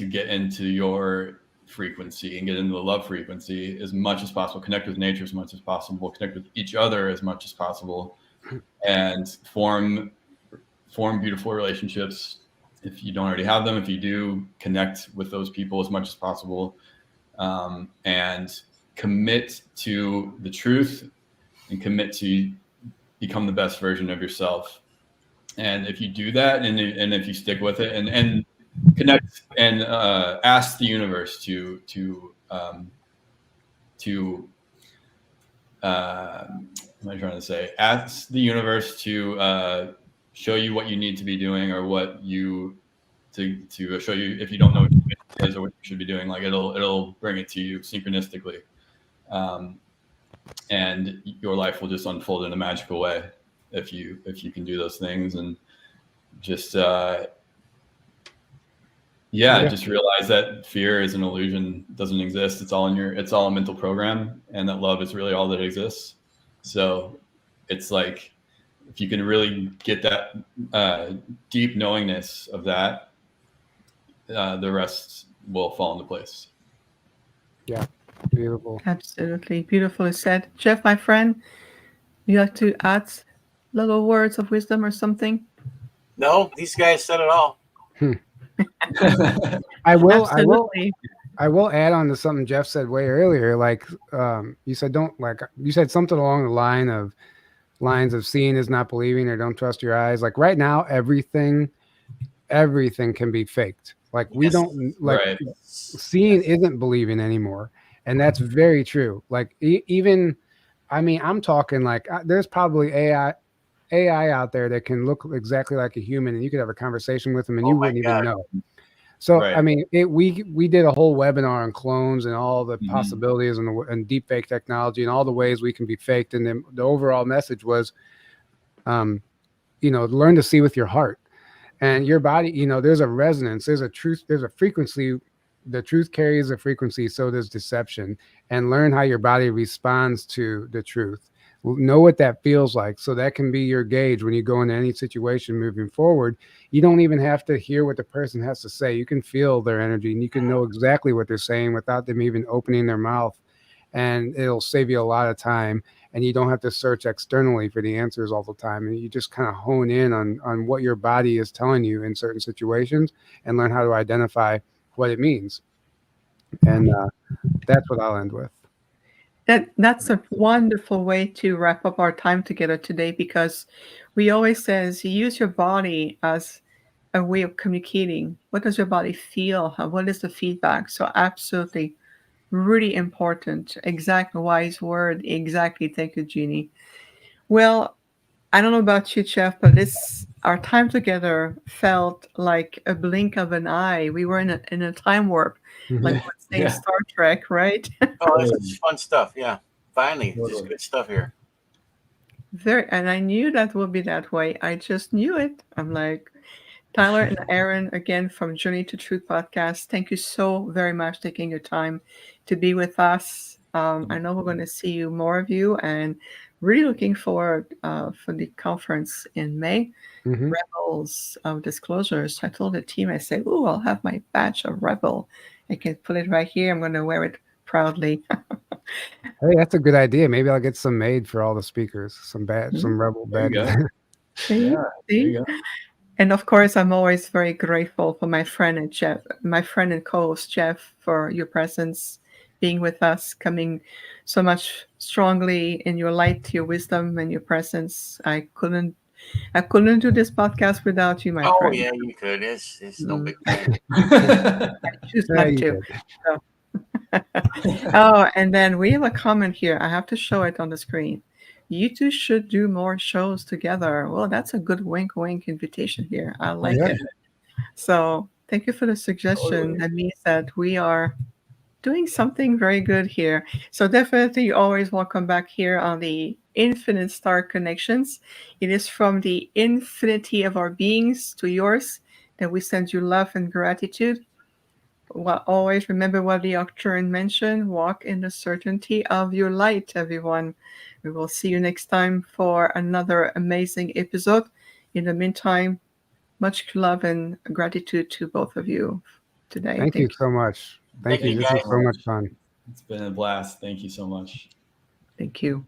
S3: get into your frequency and get into the love frequency as much as possible. Connect with nature as much as possible. Connect with each other as much as possible, and form beautiful relationships. If you don't already have them, if you do, connect with those people as much as possible, and commit to the truth and commit to become the best version of yourself. And if you do that, and if you stick with it, and connect and ask the universe to what am I trying to say? Ask the universe to show you what you need to be doing, or what you to show you if you don't know what it is or what you should be doing. Like it'll bring it to you synchronistically, and your life will just unfold in a magical way if you can do those things. And just just realize that fear is an illusion, doesn't exist. It's all a mental program, and that love is really all that exists. So it's like, if you can really get that deep knowingness of that, the rest will fall into place.
S2: Yeah, beautiful.
S1: Absolutely beautifully said. Jeff, my friend, you have to add little words of wisdom or something?
S4: No, these guys said it all.
S2: I will add on to something Jeff said way earlier. Like you said something along the lines of seeing is not believing, or don't trust your eyes. Like right now, everything can be faked. Like we don't seeing isn't believing anymore. And that's very true. Like even, I mean, I'm talking like there's probably AI out there that can look exactly like a human, and you could have a conversation with them and you wouldn't even know. So, I mean, we did a whole webinar on clones and all the possibilities and deep fake technology and all the ways we can be faked. And then the overall message was, learn to see with your heart and your body. There's a resonance, there's a truth, there's a frequency. The truth carries a frequency, so does deception. And learn how your body responds to the truth. Know what that feels like, so that can be your gauge when you go into any situation moving forward. You don't even have to hear what the person has to say. You can feel their energy, and you can know exactly what they're saying without them even opening their mouth. And it'll save you a lot of time, and you don't have to search externally for the answers all the time. And you just kind of hone in on what your body is telling you in certain situations and learn how to identify what it means. And that's what I'll end with.
S1: That's a wonderful way to wrap up our time together today, because we always says use your body as a way of communicating. What does your body feel? What is the feedback? So absolutely, really important. Exact wise word. Exactly. Thank you, Jeannie. Well, I don't know about you, Jeff, but our time together felt like a blink of an eye. We were in a time warp, like what's saying Star Trek, right?
S4: Oh, this is fun stuff. Yeah, finally, just good stuff here.
S1: And I knew that would be that way. I just knew it. I'm like, Tyler and Aaron, again from Journey to Truth podcast, thank you so very much for taking your time to be with us. I know we're going to see more of you, and really looking forward for the conference in May. Rebels of Disclosures. I told the team, I said, "Ooh, I'll have my badge of Rebel. I can put it right here. I'm going to wear it proudly."
S2: Hey, that's a good idea. Maybe I'll get some made for all the speakers. Some Rebel badges.
S1: See? And of course, I'm always very grateful for my friend and co-host Jeff, for your presence, being with us, coming so much strongly in your light, your wisdom, and your presence. I couldn't do this podcast without you, my friend.
S4: Oh yeah, you could. It's no big deal.
S1: I choose not to. So. Oh, and then we have a comment here. I have to show it on the screen. You two should do more shows together. Well, that's a good wink invitation here. I like it. So thank you for the suggestion. That means that we are doing something very good here. So definitely always welcome back here on the Infinite Star Connections. It is from the infinity of our beings to yours that we send you love and gratitude. Well, always remember what the Octurian mentioned. Walk in the certainty of your light, everyone. We will see you next time for another amazing episode. In the meantime, much love and gratitude to both of you today.
S2: Thank you so much. Thank you. This was so much fun.
S3: It's been a blast. Thank you so much.
S1: Thank you.